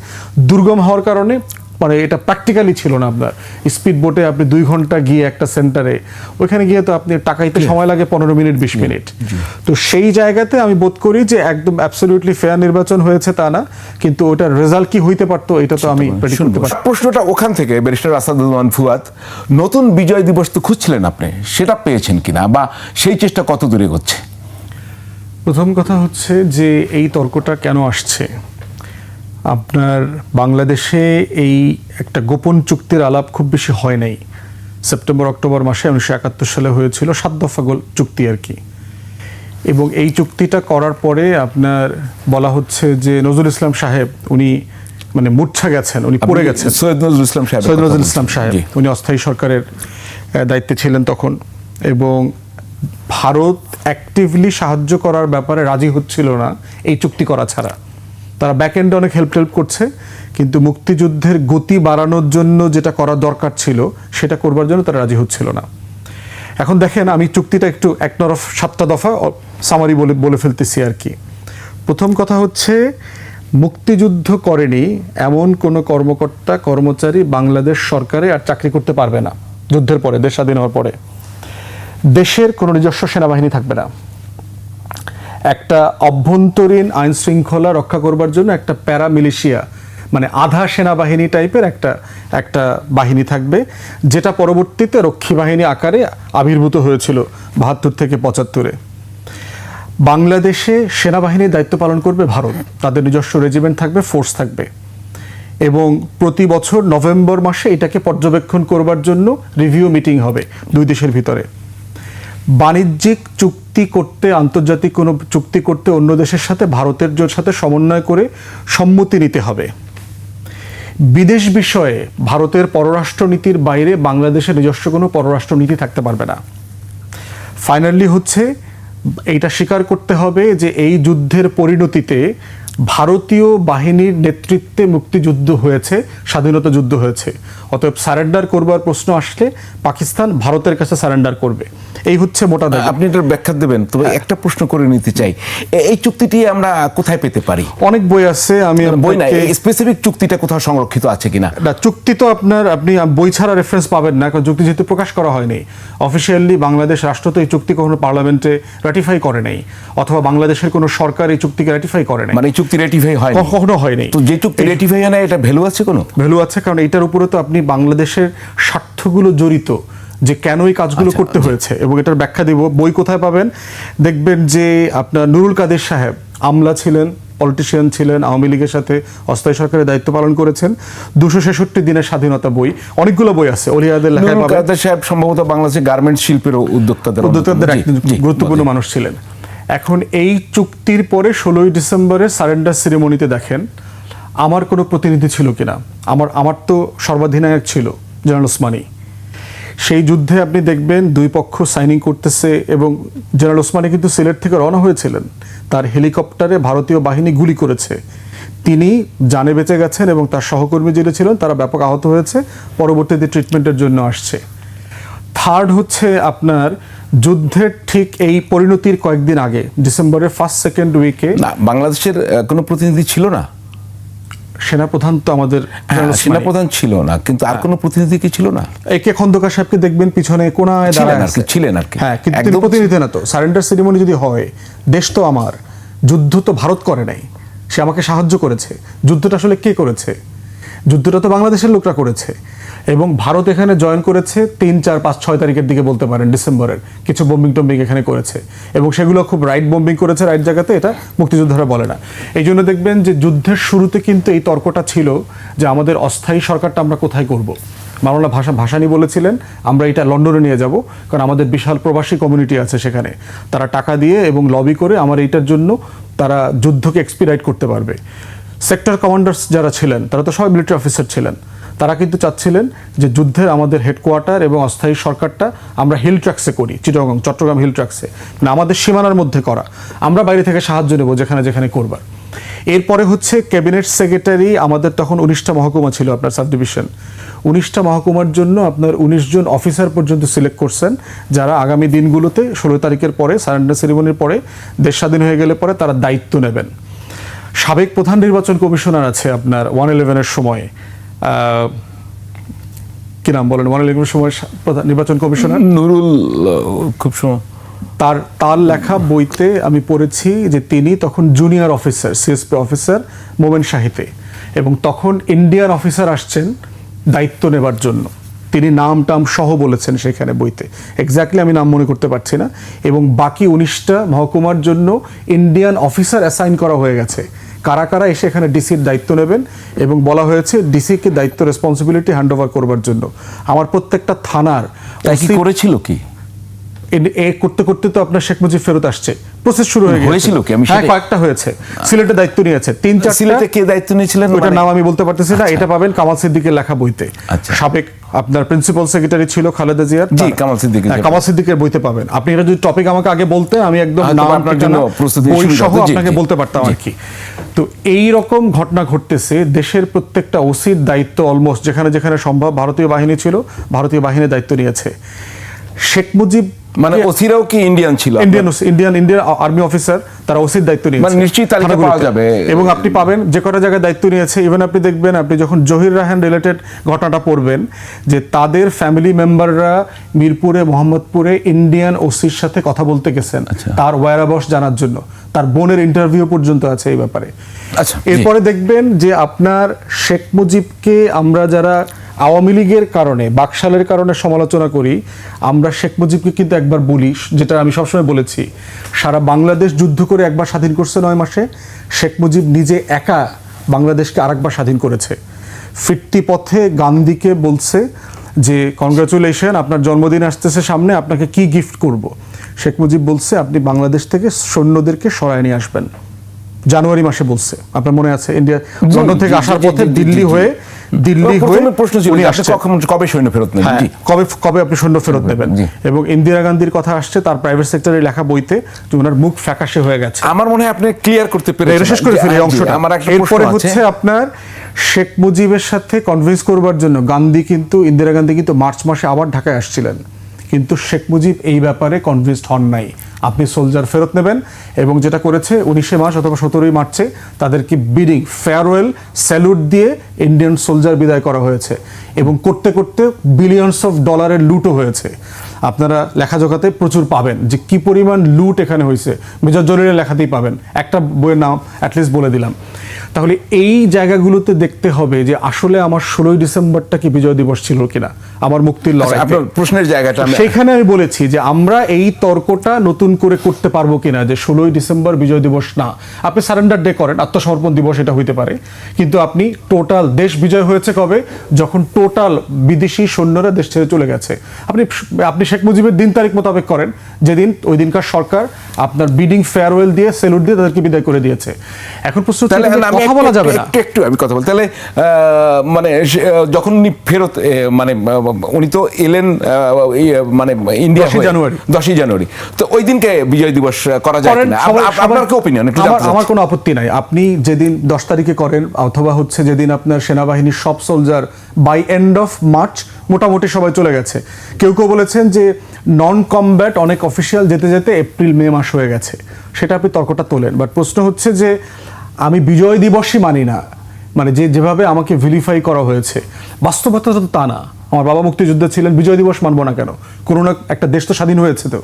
দুর্গম হওয়ার কারণে মানে এটা প্র্যাকটিক্যালি ছিল না। আপনার স্পিড বোটে আপনি 2 ঘন্টা গিয়ে একটা সেন্টারে, ওইখানে গিয়ে তো আপনি টাকাইতে সময় লাগে 15 মিনিট 20 মিনিট। তো সেই জায়গাতে আমি বোধ করি যে একদম অ্যাবসলিউটলি ফেয়ার নির্বাচন হয়েছে তা না, কিন্তু ওটার রেজাল্ট কি হইতে পারতো এটা তো আমি প্রেডিক্ট করতে পারি। প্রশ্নটা ওখান থেকে, ব্যারিস্টার আসাদুজ্জামান ফুয়াদ, নতুন বিজয় দিবস তো খুঁজছিলেন আপনি, সেটা পেয়েছেন কিনা, বা সেই চেষ্টা কত দূরে হচ্ছে? প্রথম কথা হচ্ছে যে এই তর্কটা কেন আসছে, আপনার বাংলাদেশে এই একটা গোপন চুক্তির আলাপ খুব বেশি হয় নাই। সেপ্টেম্বর অক্টোবর মাসে 1971 সালে হয়েছিল 7 দফা চুক্তি আর কি। এবং এই চুক্তিটা করার পরে আপনার বলা হচ্ছে যে নজরুল ইসলাম সাহেব, উনি মানে মূর্ছা গেছেন, উনি পড়ে গেছেন। সৈয়দ নজরুল ইসলাম সাহেব, উনি অস্থায়ী সরকারের দায়িত্বে ছিলেন তখন, এবং ভারত অ্যাক্টিভলি সাহায্য করার ব্যাপারে রাজি হচ্ছিল না এই চুক্তি করা ছাড়া। তারা ব্যাক এন্ডে অনেক হেল্প করছে, কিন্তু মুক্তিযুদ্ধের গতি বাড়ানোর জন্য যেটা করা দরকার ছিল সেটা করবার জন্য তারা রাজি হচ্ছিল না। এখন দেখেন, আমি চুক্তিটা একটু একনরফ 7টা দফা সামারি বলে ফেলতেছি আর কি। প্রথম কথা হচ্ছে, মুক্তিযুদ্ধ করেনি এমন কোনো কর্মকর্তা কর্মচারী বাংলাদেশ সরকারে আর চাকরি করতে পারবে না যুদ্ধের পরে, দেশ স্বাধীন হওয়ার পরে। দেশের কোনো নিজস্ব সেনাবাহিনী থাকবে না। একটা অভ্যন্তরীণ আইন শৃঙ্খলা রক্ষা করবার জন্য একটা প্যারা মিলিশিয়া, মানে আধা সেনাবাহিনী টাইপের একটা বাহিনী থাকবে, যেটা পরবর্তীতে রক্ষী বাহিনী আকারে আবির্ভূত হয়েছিল 72 থেকে 75-এ। বাংলাদেশে সেনাবাহিনীর দায়িত্ব পালন করবে ভারত, তাদের নিজস্ব রেজিমেন্ট থাকবে, ফোর্স থাকবে, এবং প্রতি বছর নভেম্বর মাসে এটাকে পর্যবেক্ষণ করবার জন্য রিভিউ মিটিং হবে 2 দেশের ভিতরে। বাণিজ্যিক চুক্তি করতে, আন্তর্জাতিক কোনো চুক্তি করতে অন্য দেশের সাথে ভারতের সাথে সমন্বয় করে সম্মতি নিতে হবে। বিদেশ বিষয়ে ভারতের পররাষ্ট্রনীতির বাইরে বাংলাদেশের নিজস্ব কোনো পররাষ্ট্রনীতি থাকতে পারবে না। ফাইনালি হচ্ছে এইটা স্বীকার করতে হবে যে এই যুদ্ধের পরিণতিতে ভারতীয় বাহিনীর নেতৃত্বে মুক্তিযুদ্ধ হয়েছে, স্বাধীনতা যুদ্ধ হয়েছে। অতএব সারেন্ডার করবার প্রশ্ন আসলে পাকিস্তান ভারতের কাছে সারেন্ডার করবে। এই হচ্ছে মোটা দাগে। আপনি এটার ব্যাখ্যা দেবেন, তবে একটা প্রশ্ন করে নিতে চাই, এই চুক্তিটি আমরা কোথায় পেতে পারি? অনেক বই আছে, আমি বই না, স্পেসিফিক চুক্তিটা কোথাও সংরক্ষিত আছে কিনা? না, চুক্তি তো আপনি বই ছাড়া রেফারেন্স পাবেন না, কারণ চুক্তি যেহেতু প্রকাশ করা হয়নি অফিসিয়ালি। বাংলাদেশ রাষ্ট্র তো এই চুক্তি কখনো পার্লামেন্টে রাটিফাই করে নাই, অথবা বাংলাদেশের কোনো সরকার এই চুক্তিকে রাটিফাই করে নাই, মানে এই চুক্তি রেটিফাই হয় কখনো হয়নি। তো যে চুক্তি রেটিফাই হয় না, এটা ভ্যালু আছে? কোনো ভ্যালু আছে, কারণ এটার উপরে তো আপনি বাংলাদেশের স্বার্থগুলো জড়িত, যে কেন এই কাজগুলো করতে হয়েছে, এবং এটার ব্যাখ্যা দিব। বই কোথায় পাবেন? দেখবেন যে আপনার নুরুল কাদের সাহেব আমলা ছিলেন, পলিটিশিয়ান ছিলেন, আওয়ামী লীগের সাথে অস্থায়ী সরকারের দায়িত্ব পালন করেছেন। 266 দিনের স্বাধীনতা বই, অনেকগুলো বই আছে, অলিয়াদের লেখায় নুরুল পাবেন। কাদের সাহেব সম্ভবত বাংলাদেশের গার্মেন্টস শিল্পের উদ্যোক্তাদের একজন গুরুত্বপূর্ণ মানুষ ছিলেন। এখন এই চুক্তির পরে 16ই ডিসেম্বরে সারেন্ডার সেরেমনিতে দেখেন আমার কোনো প্রতিনিধি ছিল কিনা। আমার তো সর্বাধিনায়ক ছিল জেনারেল ওসমানী। সেই যুদ্ধে আপনি দেখবেন দুই পক্ষ সাইনিং করতেছে, এবং জেনারেল ওসমানী কিন্তু সিলেট থেকে রওনা হয়েছিলেন, তার হেলিকপ্টারে ভারতীয় বাহিনী গুলি করেছে, তিনি জানে বেঁচে গেছেন, এবং তার সহকর্মী যিনি ছিলেন তারা ব্যাপক আহত হয়েছে, পরবর্তীতে ট্রিটমেন্টের জন্য আসছে। থার্ড হচ্ছে আপনার যুদ্ধের ঠিক এই পরিণতির কয়েকদিন আগে ডিসেম্বরের 1st-2nd উইকে না, বাংলাদেশের কোনো প্রতিনিধি ছিল না। সেনাপ্রধান তো আমাদের সেনাপ্রধান ছিল না, কিন্তু আর কোনো প্রতিনিধি কি ছিল না? একে খন্দকার সাহেবকে দেখবেন পিছনে কোনায় দাঁড়ায় আছে, ছিলেন আর কি। হ্যাঁ, কিন্তু তিনি প্রতিনিধি না তো। সারেন্ডার সেরিমনি যদি হয়, দেশ তো আমার, যুদ্ধ তো ভারত করে নাই, সে আমাকে সাহায্য করেছে। যুদ্ধটা আসলে কে করেছে? যুদ্ধটা তো বাংলাদেশের লোকরা করেছে, এবং ভারত এখানে জয়েন করেছে 3, 4, 5, 6 তারিখের দিকে বলতে পারেন ডিসেম্বরের। কিছু বোম্বিং টোম্বিং এখানে করেছে, এবং সেগুলো খুব রাইট বোম্বিং করেছে, রাইট জায়গাতে, এটা মুক্তিযোদ্ধারা বলে না। এই জন্য দেখবেন যে যুদ্ধের শুরুতে কিন্তু এই তর্কটা ছিল যে আমাদের অস্থায়ী সরকারটা আমরা কোথায় করব। মাওলানা ভাসানী বলেছিলেন আমরা এটা লন্ডনে নিয়ে যাব, কারণ আমাদের বিশাল প্রবাসী কমিউনিটি আছে সেখানে, তারা টাকা দিয়ে এবং লবি করে আমার এইটার জন্য তারা যুদ্ধকে এক্সপিরাইট করতে পারবে। সেক্টর কমান্ডার্স যারা ছিলেন তারা তো সবাই মিলিটারি অফিসার ছিলেন, তারা কিন্তু চাচ্ছিলেন যে যুদ্ধের আমাদের হেডকোয়ার্টার এবং অস্থায়ী সরকারটা আমরা হিল ট্র্যাক্সে করি, চট্টগ্রাম হিল ট্র্যাক্সে, না আমাদের সীমানার মধ্যে করা, আমরা বাইরে থেকে সাহায্য নেব যেখানে যেখানে করবার। এরপরে হচ্ছে ক্যাবিনেট সেক্রেটারি, আমাদের তখন 19টা মহকুমা ছিল আপনার সাব ডিভিশন, 19টা মহকুমার জন্য আপনার 19 জন অফিসার পর্যন্ত সিলেক্ট করছেন, যারা আগামী দিনগুলোতে 16 তারিখের পরে সারেন্ডার সেরিমনির পরে দেশ স্বাধীন হয়ে গেলে পরে তারা দায়িত্ব নেবেন। সাবেক প্রধান নির্বাচন কমিশনার আছে আপনার 111-এর সময়, কি নাম বলেন, 111-এর সময় নির্বাচন কমিশনার নুরুল, খুব সময় তার লেখা বইতে আমি পড়েছি যে তিনি তখন জুনিয়র অফিসার, সিএসপি অফিসার মোমেন শাহিতে, এবং তখন ইন্ডিয়ান অফিসার আসছেন দায়িত্ব নেবার জন্য, তিনি নাম টাম সহ বলেছেন সেখানে বইতে, এক্স্যাক্টলি আমি নাম মনে করতে পারছি না। এবং বাকি 19টা মহকুমার জন্য ইন্ডিয়ান অফিসার অ্যাসাইন করা হয়ে গেছে, কারা কারা এসে এখানে ডিসির দায়িত্ব নেবেন, এবং বলা হয়েছে ডিসিকে দায়িত্ব রেসপন্সিবিলিটি হ্যান্ড ওভার করবার জন্য। আমার প্রত্যেকটা থানার করেছিল কি করতে করতে তো আপনার শেখ মুজিব ফেরত আসছে, প্রসেস শুরু হয়েছিল কি? হ্যাঁ, কয়েকটা হয়েছে। সিলেটে দায়িত্ব নিয়েছে 3-4। সিলেটে কে দায়িত্ব নিয়েছিলেন ওটার নাম আমি বলতে পারতেছি না, এটা পাবেন কামাল সিদ্দিকের লেখা বইতে। সাবেক আপনার প্রিন্সিপাল সেক্রেটারি ছিল খালেদা জিয়ার, জি, কামাল সিদ্দিকের বইতে পাবেন। আপনি এটা যদি টপিক আমাকে আগে বলতে, আমি একদম নাম আপনার জন্য বই সহ আপনাকে বলতে পারতাম আর কি। তো এই রকম ঘটনা ঘটতেছে, দেশের প্রত্যেকটা ওসির দায়িত্ব অলমোস্ট যেখানে যেখানে সম্ভব ভারতীয় বাহিনী ছিল, ভারতীয় বাহিনী দায়িত্ব নিয়েছে। শেখ মুজিব মানে ওসিরাও কি ইন্ডিয়ান ছিল? ইন্ডিয়ান আর্মি অফিসার, তারা ওসির দায়িত্ব নিয়েছে, মানে নিশ্চয়ই তালিকা পাওয়া যাবে, এবং আপনি পাবেন যে কটা জায়গায় দায়িত্ব নিয়েছে। ইভেন আপনি দেখবেন, আপনি যখন জহির রায়হান রিলেটেড ঘটনাটা পড়বেন, যে তাদের ফ্যামিলি মেম্বাররা মিরপুরে, মোহাম্মদপুরে ইন্ডিয়ান ওসির সাথে কথা বলতে গেছেন তার ওয়্যারঅ্যাবাউটস জানার জন্য, তার বোনের ইন্টারভিউ পর্যন্ত আছে এই ব্যাপারে। এরপরে দেখবেন যে আপনার শেখ মুজিবকে আমরা যারা আওয়ামী লীগের কারণে, বাকশালের কারণে সমালোচনা করি, আমরা শেখ মুজিবকে কিন্তু একবার বলি, যেটা আমি সবসময় বলেছি, সারা বাংলাদেশ যুদ্ধ করে একবার স্বাধীন করছে 9 মাসে, শেখ মুজিব নিজে একা বাংলাদেশকে আরেকবার স্বাধীন করেছে। ফিরতি পথে গান্ধীকে বলছে যে কনগ্রাচুলেশন, আপনার জন্মদিন আসতেছে সামনে, আপনাকে কি গিফট করব। শেখ মুজিব বলছে আপনি বাংলাদেশ থেকে সৈন্যদেরকে সরায় নিয়ে আসবেন, জানুয়ারি মাসে বলছে, আপনার মনে আছে? ইন্ডিয়া লন্ডন থেকে আসার পথে দিল্লি হয়ে প্রশ্ন ছিল কবে সৈন্য ফেরত নেবেন, কবে আপনি সৈন্য ফেরত নেবেন, এবং ইন্দিরা গান্ধীর কথা আসছে তার প্রাইভেট সেক্টরে লেখা বইতে, যে ওনার মুখ ফ্যাকাশে হয়ে গেছে। আমার মনে হয় আপনি ক্লিয়ার করতে পেরেছেন, শেষ করে ফেলি অংশটা। এরপরে হচ্ছে আপনার শেখ মুজিবের সাথে কনভিন্স করবার জন্য ইন্দিরা গান্ধী কিন্তু মার্চ মাসে আবার ঢাকায় আসছিলেন, কিন্তু শেখ মুজিব এই ব্যাপারে কনভিন্সড হন নাই। আপনি সোলজার ফেরত নেবেন, এবং যেটা করেছে 19 মার্চ অথবা 17 মার্চে তাদেরকে বিডিং ফেয়ারওয়েল স্যালুট দিয়ে ইন্ডিয়ান সোলজার বিদায় করা হয়েছে, এবং করতে করতে বিলিয়নস অফ ডলারের লুটও হয়েছে। আপনারা লেখাজোখাতে প্রচুর পাবেন যে কি পরিমাণ লুট এখানে হয়েছে, মেজর জলিলের লেখাতেই পাবেন। একটা বইয়ের নাম অ্যাটলিস্ট বলে দিলাম। তাহলে এই জায়গাগুলোতে দেখতে হবে যে আসলে আমার 16ই ডিসেম্বরটা কি বিজয় দিবস ছিল কিনা, আমার মুক্তির লড়াই। আপনার প্রশ্নের জায়গাটা সেখানে আমি বলেছি যে আমরা এই তর্কটা নতুন করে করতে পারবো কিনা যে 16ই ডিসেম্বর বিজয় দিবস না, আপনি সারেন্ডার ডে করেন, আত্মসমর্পণ দিবস এটা হইতে পারে, কিন্তু আপনি টোটাল দেশ বিজয় হয়েছে কবে, যখন টোটাল বিদেশি সৈন্যরা দেশ ছেড়ে চলে গেছে। আপনি শেখ মুজিবের দিন তারিখ মোতাবেক করেন, যেদিন ওই দিনকার সরকার আপনার বিডিং ফেয়ারওয়েল দিয়ে স্যালুট দিয়ে তাদেরকে বিদায় করে দিয়েছে। এখন প্রশ্ন কথা বলা যাবে না, একটু আমি কথা বলি তাহলে, মানে যখন উনি ফেরত মানে উনি তো এলেন মানে ইন্ডিয়া 10ই জানুয়ারি, তো ওই দিনকে বিজয় দিবস করা যায় কিনা, আপনার কি ওপিনিয়ন? আমার কোনো আপত্তি নাই, আপনি যেদিন 10 তারিখে করেন, অথবা হচ্ছে যেদিন আপনার সেনাবাহিনীর সব soldier by end of March মোটামুটি সবাই চলে গেছে। কেউ কেউ বলেছেন যে নন কমব্যাট অনেক অফিসিয়াল যেতে যেতে এপ্রিল মে মাস হয়ে গেছে, সেটা আপনি তর্কটা তোলেন। বাট প্রশ্ন হচ্ছে যে আমি বিজয় দিবসই মানি না, মানে যেভাবে আমাকে ভিলিফাই করা হয়েছে, বাস্তবতা তো তা না। আমার বাবা মুক্তিযোদ্ধা ছিলেন, বিজয় দিবস মানবো না কেন? কোনো না একটা দেশ তো স্বাধীন হয়েছে, তো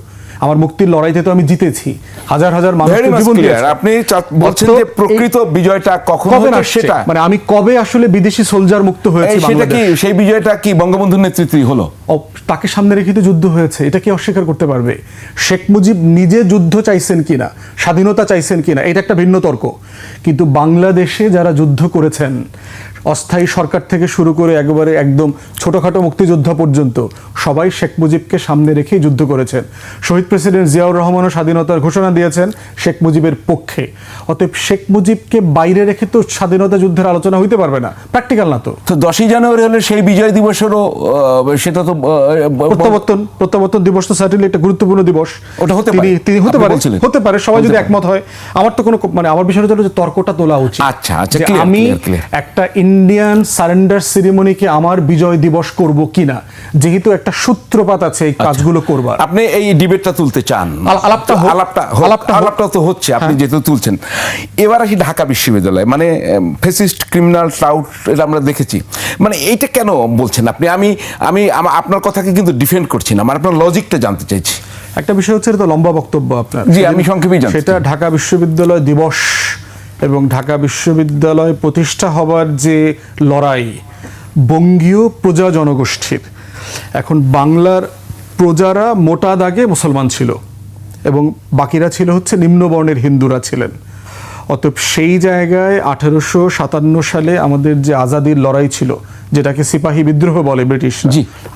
আমার মুক্তির লড়াইতে তো আমি জিতেছি, হাজার হাজার মানুষের জীবন দিয়েছি। আপনি বলছেন যে প্রকৃত বিজয়টা কখন হবে না, সেটা মানে আমি কবে আসলে বিদেশি সোলজার মুক্ত হয়েছি, সেটা কি সেই বিজয়টা কি বঙ্গবন্ধুর নেতৃত্বেই হলো? তাকে সামনে রেখে তো যুদ্ধ হয়েছে, এটা কি অস্বীকার করতে পারবে? শেখ মুজিব নিজে যুদ্ধ চাইছেন কিনা, স্বাধীনতা চাইছেন কিনা, এটা একটা ভিন্ন তর্ক। কিন্তু বাংলাদেশে যারা যুদ্ধ করেছেন, অস্থায়ী সরকার থেকে শুরু করে একেবারে একদম ছোটখাটো মুক্তিযোদ্ধা পর্যন্ত সবাই শেখ মুজিবকে সামনে রেখেই যুদ্ধ করেছেন। শহীদ প্রেসিডেন্ট জিয়াউর রহমানও স্বাধীনতার ঘোষণা দিয়েছেন শেখ মুজিবের পক্ষে। অতএব শেখ মুজিবকে বাইরে রেখে তো স্বাধীনতা যুদ্ধের আলোচনা হইতে পারবে না, প্র্যাকটিক্যাল না। তো 10ই জানুয়ারি হলে সেই বিজয় দিবসেরও সেটা তো প্রত্যাবর্তন দিবস তো সার্টেনলি একটা গুরুত্বপূর্ণ দিবস, ওটা হতে পারে, তিনি হতে পারে সবাই যদি একমত হয়। আমার তো কোনো মানে আমার বিষয়টা হলো যে তর্কটা তোলা উচিত। আচ্ছা, আমি একটা ইন্ডিয়ান সারেন্ডার সেরিমনিকে আমার বিজয় দিবস করব কিনা, যেহেতু একটা সূত্রপাত আছে এই কাজগুলো করবার। আপনি এই ডিবেটটা তুলতে চান, আলাপটা তো হচ্ছে, আপনি যেহেতু তুলছেন। এবার আসি ঢাকা বিশ্ববিদ্যালয়, মানে ফেসিস্ট ক্রিমিনাল টাউট, এটা আমরা দেখেছি। মানে এইটা কেন বলছেন আপনি? আমি আপনার কথাকে কিন্তু ডিফেন্ড করছি না, আপনার লজিকটা জানতে চাইছি। একটা বিষয় হচ্ছে এটা লম্বা বক্তব্য আপনার, জি আমি সংক্ষেপেই জানতে। সেটা ঢাকা বিশ্ববিদ্যালয় দিবস এবং ঢাকা বিশ্ববিদ্যালয় প্রতিষ্ঠা হবার যে লড়াই বঙ্গীয় প্রজা জনগোষ্ঠীর, এখন বাংলার প্রজারা মোটা দাগে মুসলমান ছিল এবং বাকিরা ছিল হচ্ছে নিম্নবর্ণের হিন্দুরা ছিলেন। অতএব সেই জায়গায় 1857 সালে আমাদের যে আজাদির লড়াই ছিল, যেটাকে সিপাহী বিদ্রোহ বলে ব্রিটিশ,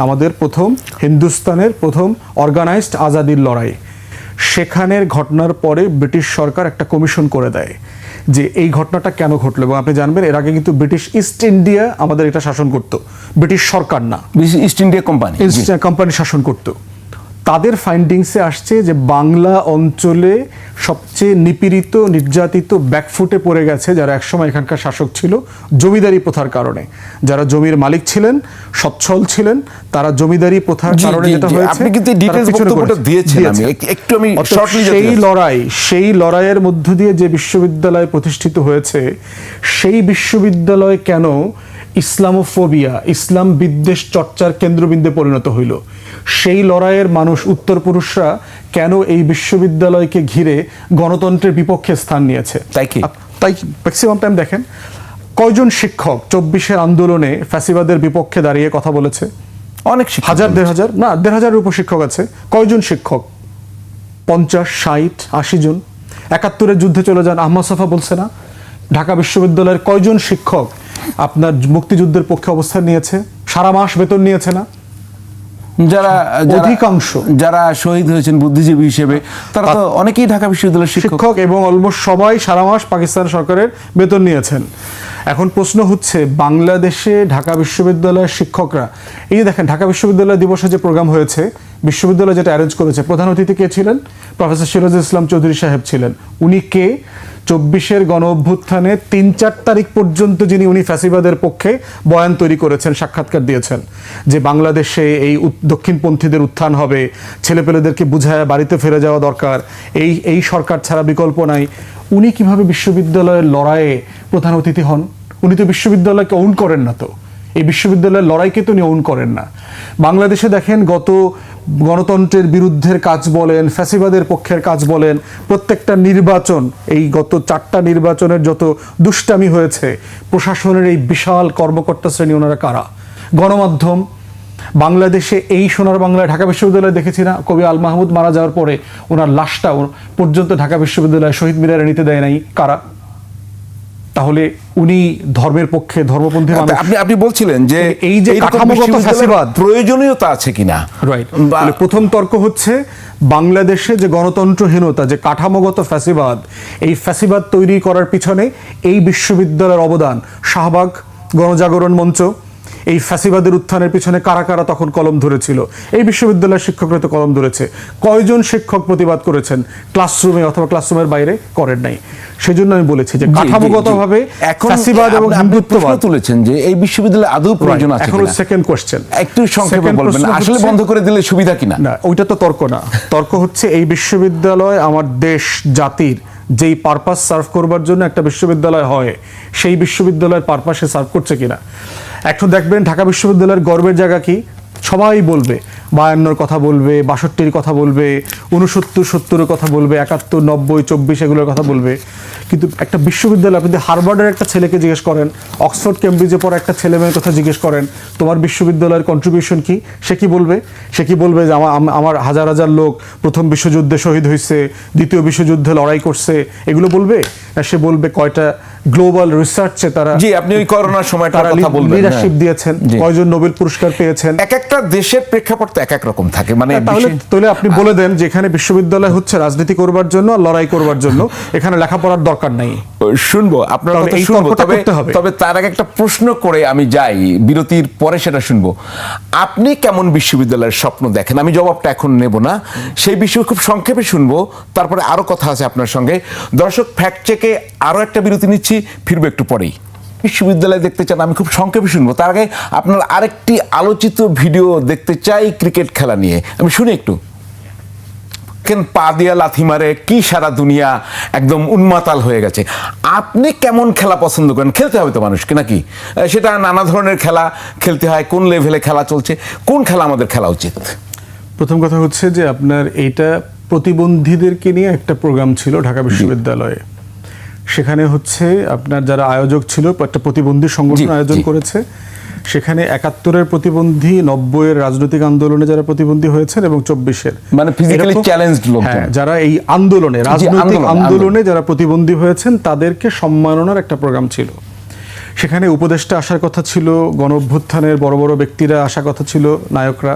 আমাদের প্রথম হিন্দুস্তানের প্রথম অর্গানাইজড আজাদির লড়াই, সেখানের ঘটনার পরে ব্রিটিশ সরকার একটা কমিশন করে দেয় যে এই ঘটনাটা কেন ঘটলো। এবং আপনি জানবেন এর আগে কিন্তু ব্রিটিশ ইস্ট ইন্ডিয়া আমাদের এটা শাসন করতো, ব্রিটিশ সরকার না, ইস্ট ইন্ডিয়া কোম্পানি শাসন করতো। তাদের ফাইন্ডিংসে আসছে যে বাংলা অঞ্চলে সবচেয়ে নিপীড়িত নির্যাতিত ব্যাকফুটে পড়ে গেছে যারা একসময় এখানকার শাসক ছিল জমিদারি প্রথার কারণে। যারা জমির মালিক ছিলেন, সচ্ছল ছিলেন, তারা জমিদারি প্রথার কারণে যেটা হয়েছে, আপনি কিন্তু ডিটেইলস বক্তব্যটা দিয়েছেন, আমি একটু আমি শর্টলি সেই লড়াইয়ের মধ্য দিয়ে যে বিশ্ববিদ্যালয় প্রতিষ্ঠিত হয়েছে, সেই বিশ্ববিদ্যালয় কেন ইসলামোফোবিয়া, ইসলাম বিদ্বেষ চর্চার কেন্দ্রবিন্দুতে পরিণত হইল? সেই লড়াইয়ের মানুষ, উত্তর পুরুষরা কেন এই বিশ্ববিদ্যালয়কে ঘিরে গণতন্ত্রের বিপক্ষে স্থান নিয়েছে? তাই ম্যাক্সিমাম টাইম দেখেন কয়জন শিক্ষক 24-এর আন্দোলনে ফ্যাসিবাদের বিপক্ষে দাঁড়িয়ে কথা বলেছে? অনেক, হাজার, 1,500-এর উপর শিক্ষক আছে। কয়জন শিক্ষক? 50, 60, 80 জন। 71-এর যুদ্ধে চলে যান, আহমদ সাফা বলছে না? ঢাকা বিশ্ববিদ্যালয়ের কয়জন শিক্ষক আপনার মুক্তিযুদ্ধের পক্ষে অবস্থান নিয়েছে? সারা মাস বেতন নিয়েছে না? অধিকাংশ যারা শহীদ হয়েছেন বুদ্ধিজীবী হিসেবে তারা তো অনেকেই ঢাকা বিশ্ববিদ্যালয়ের শিক্ষক, এবং অলমোস্ট সবাই সারা মাস পাকিস্তান সরকারের বেতন নিয়েছেন। এখন প্রশ্ন হচ্ছে বাংলাদেশে ঢাকা বিশ্ববিদ্যালয়ের শিক্ষকরা, এই যে দেখেন ঢাকা বিশ্ববিদ্যালয় দিবসে যে প্রোগ্রাম হয়েছে, বিশ্ববিদ্যালয় যেটা অ্যারেঞ্জ করেছে, প্রধান অতিথি কে ছিলেন? প্রফেসর সিরাজুল ইসলাম চৌধুরী সাহেব ছিলেন। উনি কে? 24-এর গণ অভ্যুত্থানে 3-4 তারিখ পর্যন্ত উনি ফ্যাসিবাদের পক্ষে বয়ান তৈরি করেছেন, সাক্ষাৎকার দিয়েছেন যে বাংলাদেশে এই দক্ষিণপন্থীদের উত্থান হবে, ছেলেপেলেদেরকে বুঝায় বাড়িতে ফিরে যাওয়া দরকার, এই সরকার ছাড়া বিকল্প নাই। উনি কিভাবে বিশ্ববিদ্যালয়ের লড়াইয়ে প্রধান অতিথি হন? উনি তো বিশ্ববিদ্যালয়কে ওন করেন না, তো এই বিশ্ববিদ্যালয়ের লড়াইকে তো উনি ওন করেন না। বাংলাদেশে দেখেন গত গণতন্ত্রের বিরুদ্ধের কাজ বলেন, ফ্যাসিবাদের পক্ষের কাজ বলেন, প্রত্যেকটা নির্বাচন, এই গত 4টা নির্বাচনের যত দুষ্টামি হয়েছে, প্রশাসনের এই বিশাল কর্মকর্তা শ্রেণী ওনারা কারা? গণমাধ্যম, বাংলাদেশে এই সোনার বাংলায় ঢাকা বিশ্ববিদ্যালয়ে দেখেছি না, কবি আল মাহমুদ মারা যাওয়ার পরে ওনার লাশটা পর্যন্ত ঢাকা বিশ্ববিদ্যালয় শহীদ মিনারে নিতে দেয় নাই, কারা? তাহলে উনি ধর্মের পক্ষে, ধর্মপন্থী মানুষ। আপনি বলছিলেন যে এই যে কাঠামোগত ফ্যাসিবাদ, প্রয়োজনীয়তা আছে কিনা, রাইট? প্রথম তর্ক হচ্ছে বাংলাদেশে যে গণতন্ত্রহীনতা, যে কাঠামোগত ফ্যাসিবাদ, এই ফ্যাসিবাদ তৈরি করার পিছনে এই বিশ্ববিদ্যালয়ের অবদান। শাহবাগ, গণজাগরণ মঞ্চ, এই ফ্যাসিবাদের উত্থানের পিছনে কারা কারা তখন কলম ধরেছিল? এই বিশ্ববিদ্যালয়ের শিক্ষকরা তো কলম ধরেছে। কয়জন শিক্ষক প্রতিবাদ করেছেন ক্লাসরুমে অথবা ক্লাসরুমের বাইরে? করেন নাই। সেজন্য আমি বলেছি যে কাঠামোগতভাবে ফ্যাসিবাদ এবং হিন্দুত্ববাদ তুলেছেন যে এই বিশ্ববিদ্যালয়ে আদৌ প্রয়োজন আছে কিনা। এখন সেকেন্ড কোশ্চেন, একটু সংক্ষেপে বলবেন, আসলে বন্ধ করে দিলে সুবিধা কিনা? না, ওইটা তো তর্ক না। তর্ক হচ্ছে এই বিশ্ববিদ্যালয় আমার দেশ জাতির যেই পারপাস সার্ভ করবার জন্য একটা বিশ্ববিদ্যালয় হয়, সেই বিশ্ববিদ্যালয়ের পারপাসে সার্ভ করছে কিনা। একটু দেখবেন ঢাকা বিশ্ববিদ্যালয়ের গর্বের জায়গা কি? সবাই বলবে 52-র কথা বলবে, 62-র কথা বলবে, 69, 70-এর কথা বলবে, 71, 90, 24 এগুলোর কথা বলবে। কিন্তু একটা বিশ্ববিদ্যালয়, আপনি হার্ভার্ডের একটা ছেলেকে জিজ্ঞেস করেন, অক্সফোর্ড কেমব্রিজে পড়া একটা ছেলে মেয়ের কথা জিজ্ঞেস করেন, তোমার বিশ্ববিদ্যালয়ের কন্ট্রিবিউশন কি? সে কি বলবে? সে কি বলবে যে আমার হাজার হাজার লোক প্রথম বিশ্বযুদ্ধে শহীদ হয়েছে, দ্বিতীয় বিশ্বযুদ্ধে লড়াই করছে, এগুলো বলবে? না, সে বলবে কয়টা গ্লোবাল রিসার্চে তারা, জি, আপনি ওই করোনার সময়টার কথা বলবেন, লিডারশিপ দিয়েছেন, কয়জন নোবেল পুরস্কার পেয়েছেন। এক একটা দেশের প্রেক্ষাপট তো এক এক রকম থাকে। মানে তাহলে আপনি বলে দেন যে এখানে বিশ্ববিদ্যালয় হচ্ছে রাজনীতি করবার জন্য আর লড়াই করবার জন্য, এখানে লেখাপড়ার দরকার নাই। শুনবো আপনার কথা, শুনবো, তবে তার আগে একটা প্রশ্ন করে আমি যাই, বিরতির পরে সেটা শুনবো। আপনি কেমন বিশ্ববিদ্যালয়ের স্বপ্ন দেখেন? আমি জবাবটা এখন নেব না, সেই বিষয়ে খুব সংক্ষেপে শুনবো, তারপরে আরো কথা আছে আপনার সঙ্গে। দর্শক, ফ্যাক্ট চেকে আরো একটা বিরতি নিচ্ছি, ফিরবো একটু পরেই। বিশ্ববিদ্যালয় দেখতে চান, আমি খুব সংক্ষেপে শুনবো। তার আগে আপনার আরেকটি আলোচিত ভিডিও দেখতে চাই ক্রিকেট খেলা নিয়ে, আমি শুনি একটু। পা দিয়া লাথি মারে, কি সারা দুনিয়া একদম উন্মাতাল হয়ে গেছে। আপনি কেমন খেলা পছন্দ করেন? খেলতে হবে তো মানুষকে, নাকি? সেটা নানা ধরনের খেলা খেলতে হয়, কোন লেভেলে খেলা চলছে, কোন খেলা আমাদের খেলা উচিত? প্রথম কথা হচ্ছে যে আপনার এইটা প্রতিবন্ধীদেরকে নিয়ে একটা প্রোগ্রাম ছিল ঢাকা বিশ্ববিদ্যালয়ে। সেখানে হচ্ছে আপনার যারা আয়োজক ছিল, একটা প্রতিবন্ধী সংগঠন আয়োজন করেছে। সেখানে 71-এর প্রতিবন্ধী, 90-এর রাজনৈতিক আন্দোলনে যারা প্রতিবন্ধী হয়েছেন এবং 24-এর, মানে ফিজিক্যালি চ্যালেঞ্জড লোক, যারা এই আন্দোলনে, রাজনৈতিক আন্দোলনে যারা প্রতিবন্ধী হয়েছেন, তাদেরকে সম্মাননার একটা প্রোগ্রাম ছিল। সেখানে উপদেষ্টা আসার কথা ছিল, গণ অভ্যুত্থানের বড় বড় ব্যক্তিরা আসার কথা ছিল, নায়করা।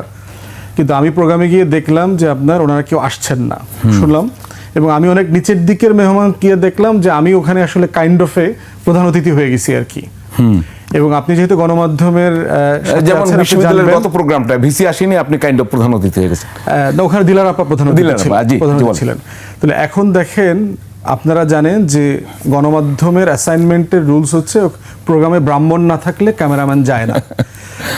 কিন্তু আমি প্রোগ্রামে গিয়ে দেখলাম যে আপনার ওনারা কেউ আসছেন না, শুনলাম। এবং আমি অনেক নিচের দিকের মেহমান গিয়ে দেখলাম যে আমি ওখানে আসলে কাইন্ড অফে প্রধান অতিথি হয়ে গেছি আর কি। এবং আপনি যেহেতু গণমাধ্যমের, যেমন বিশ্ববিদ্যালয়ের গত প্রোগ্রামটা ভিসি আসেনি, আপনি কাইন্ড অফ প্রধান অতিথি হয়ে গেছেন। ওখানে দিলার আপা প্রধান অতিথি ছিলেন। তাহলে এখন দেখেন, আপনারা জানেন যে গণমাধ্যমের অ্যাসাইনমেন্টের রুলস হচ্ছে প্রোগ্রামে ব্রাহ্মণ না থাকলে ক্যামেরাম্যান যায় না।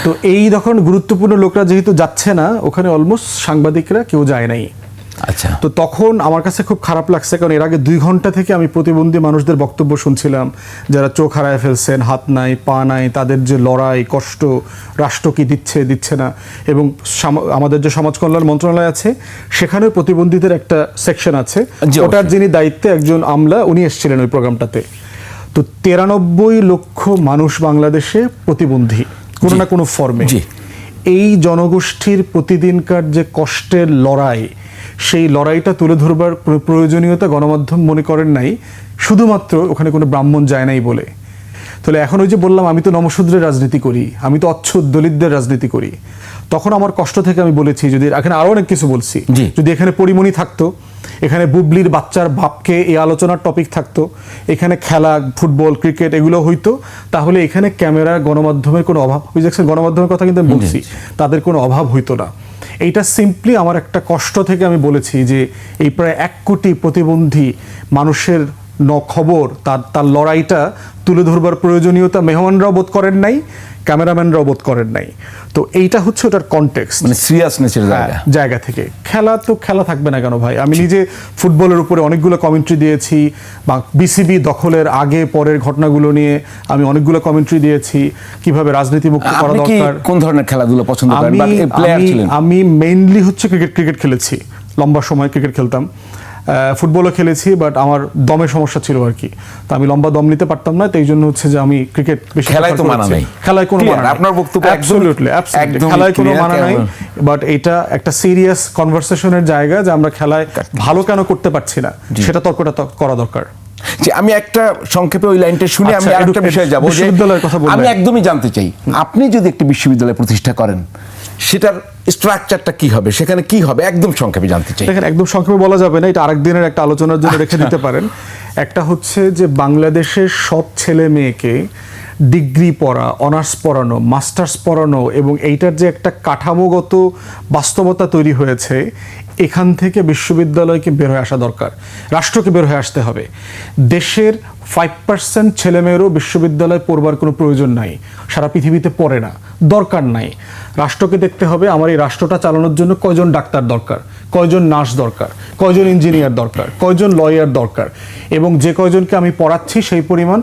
তো এই যখন গুরুত্বপূর্ণ লোকরা যেহেতু যাচ্ছে না, ওখানে অলমোস্ট সাংবাদিকরা কেউ যায় নাই। আচ্ছা, তো তখন আমার কাছে খুব খারাপ লাগছে, কারণ এর আগে 2 ঘন্টা থেকে আমি প্রতিবন্ধী মানুষদের বক্তব্য শুনছিলাম, যারা চোখ হারায় ফেলছেন, হাত নাই, পা নাই, তাদের যে লড়াই, কষ্ট, রাষ্ট্র কি দিচ্ছে না। এবং আমাদের যে সমাজ কল্যাণ মন্ত্রণালয় আছে, সেখানেও প্রতিবন্ধীদের একটা সেকশন আছে, ওটার যিনি দায়িত্বে একজন আমলা, উনি এসেছিলেন ওই প্রোগ্রামটাতে। তো 93 লক্ষ মানুষ বাংলাদেশে প্রতিবন্ধী কোনো না কোনো ফর্মে। এই জনগোষ্ঠীর প্রতিদিনকার যে কষ্টের লড়াই, সেই লড়াইটা তুলে ধরবার প্রয়োজনীয়তা গণমাধ্যম মনে করেন নাই, শুধুমাত্র ওখানে কোনো ব্রাহ্মণ যায় নাই বলে। তাহলে এখন ওই যে বললাম, আমি তো নমশূদ্রের রাজনীতি করি, আমি তো অচ্ছুত দলিতদের রাজনীতি করি, তখন আমার কষ্ট থেকে আমি বলেছি, যদি এখানে আরো অনেক কিছু বলছি, যদি এখানে পরিমণি থাকতো, এখানে বুবলির বাচ্চার বাপকে এই আলোচনার টপিক থাকতো, এখানে খেলা, ফুটবল, ক্রিকেট এগুলো হইতো, তাহলে এখানে ক্যামেরা, গণমাধ্যমের কোনো অভাব, গণমাধ্যমের কথা কিন্তু আমি বলছি, তাদের কোনো অভাব হইতো না। এইটা সিম্পলি আমার একটা কষ্ট থেকে আমি বলেছি যে এই প্রায় 1 কোটি প্রতিবন্ধী মানুষের খবর তার লড়াইটা তুলে ধরবার প্রয়োজনীয়তা মেহমানরাও বোধ করেন নাই, ক্যামেরাম্যানরাও বোধ করেন নাই। তো এইটা হচ্ছে ওটার কনটেক্সট, মানে সিরিয়াসনেসের জায়গা থেকে। খেলা তো খেলা থাকবে না কেন ভাই? আমি নিজে ফুটবলের উপরে অনেকগুলো কমেন্ট্রি দিয়েছি, বা বিসিবি দখলের আগে পরের ঘটনাগুলো নিয়ে আমি অনেকগুলো কমেন্ট্রি দিয়েছি, কিভাবে রাজনীতি মুক্ত করা আপনি কি দরকার। কোন ধরনের খেলাধুলা পছন্দ করেন বা প্লেয়ার ছিলেন? আমি মেইনলি হচ্ছে ক্রিকেট খেলেছি, লম্বা সময় ক্রিকেট খেলতাম। ফুটবলও খেলেছি, বাট আমার দমে সমস্যা ছিল আর কি, তো আমি লম্বা দম নিতে পারতাম না, তো এই জন্য হচ্ছে যে আমি ক্রিকেট বেশি খেলায় তো মানা নাই। খেলায় কোনো মানা নাই। আপনার বক্তব্য অ্যাবসলিউটলি খেলায় কোনো মানা নাই, বাট এটা একটা সিরিয়াস কনভারসেশনের জায়গা যে আমরা খেলায় ভালো কেন করতে পারছি না, সেটা তর্কটা করা দরকার। যে আমি একটা সংক্ষেপে ওই লাইনটা শুনে আমি আরেকটা বিষয়ে যাব, বিশ্ববিদ্যালয়ের কথা বললেন। আমি একদমই জানতে চাই, আপনি যদি একটি বিশ্ববিদ্যালয় প্রতিষ্ঠা করেন সেটার স্ট্রাকচারটা কি হবে, সেখানে কি হবে, একদম সংক্ষেপে জানতে চাই। দেখেন, একদম সংক্ষেপে বলা যাবে না, এটা আরেক দিনের একটা আলোচনার জন্য রেখে দিতে পারেন। একটা হচ্ছে যে বাংলাদেশের সব ছেলে মেয়েকে ডিগ্রি পড়া, অনার্স পড়ানো, মাস্টার্স পড়ানো, এবং এইটার যে একটা কাঠামোগত বাস্তবতা তৈরি হয়েছে, এখান থেকে বিশ্ববিদ্যালয়কে বের হয়ে আসা দরকার, রাষ্ট্রকে বের হয়ে আসতে হবে। দেশের 5% ছেলেমেয়েরও বিশ্ববিদ্যালয় পড়বার কোনো প্রয়োজন নাই, সারা পৃথিবীতে পড়ে না, দরকার নাই। রাষ্ট্রকে দেখতে হবে আমার এই রাষ্ট্রটা চালানোর জন্য কয়জন ডাক্তার দরকার, কয়জন নার্স দরকার, কয়জন ইঞ্জিনিয়ার দরকার, কয়জন লয়ার দরকার, এবং যে কয়জনকে আমি পড়াচ্ছি সেই পরিমাণ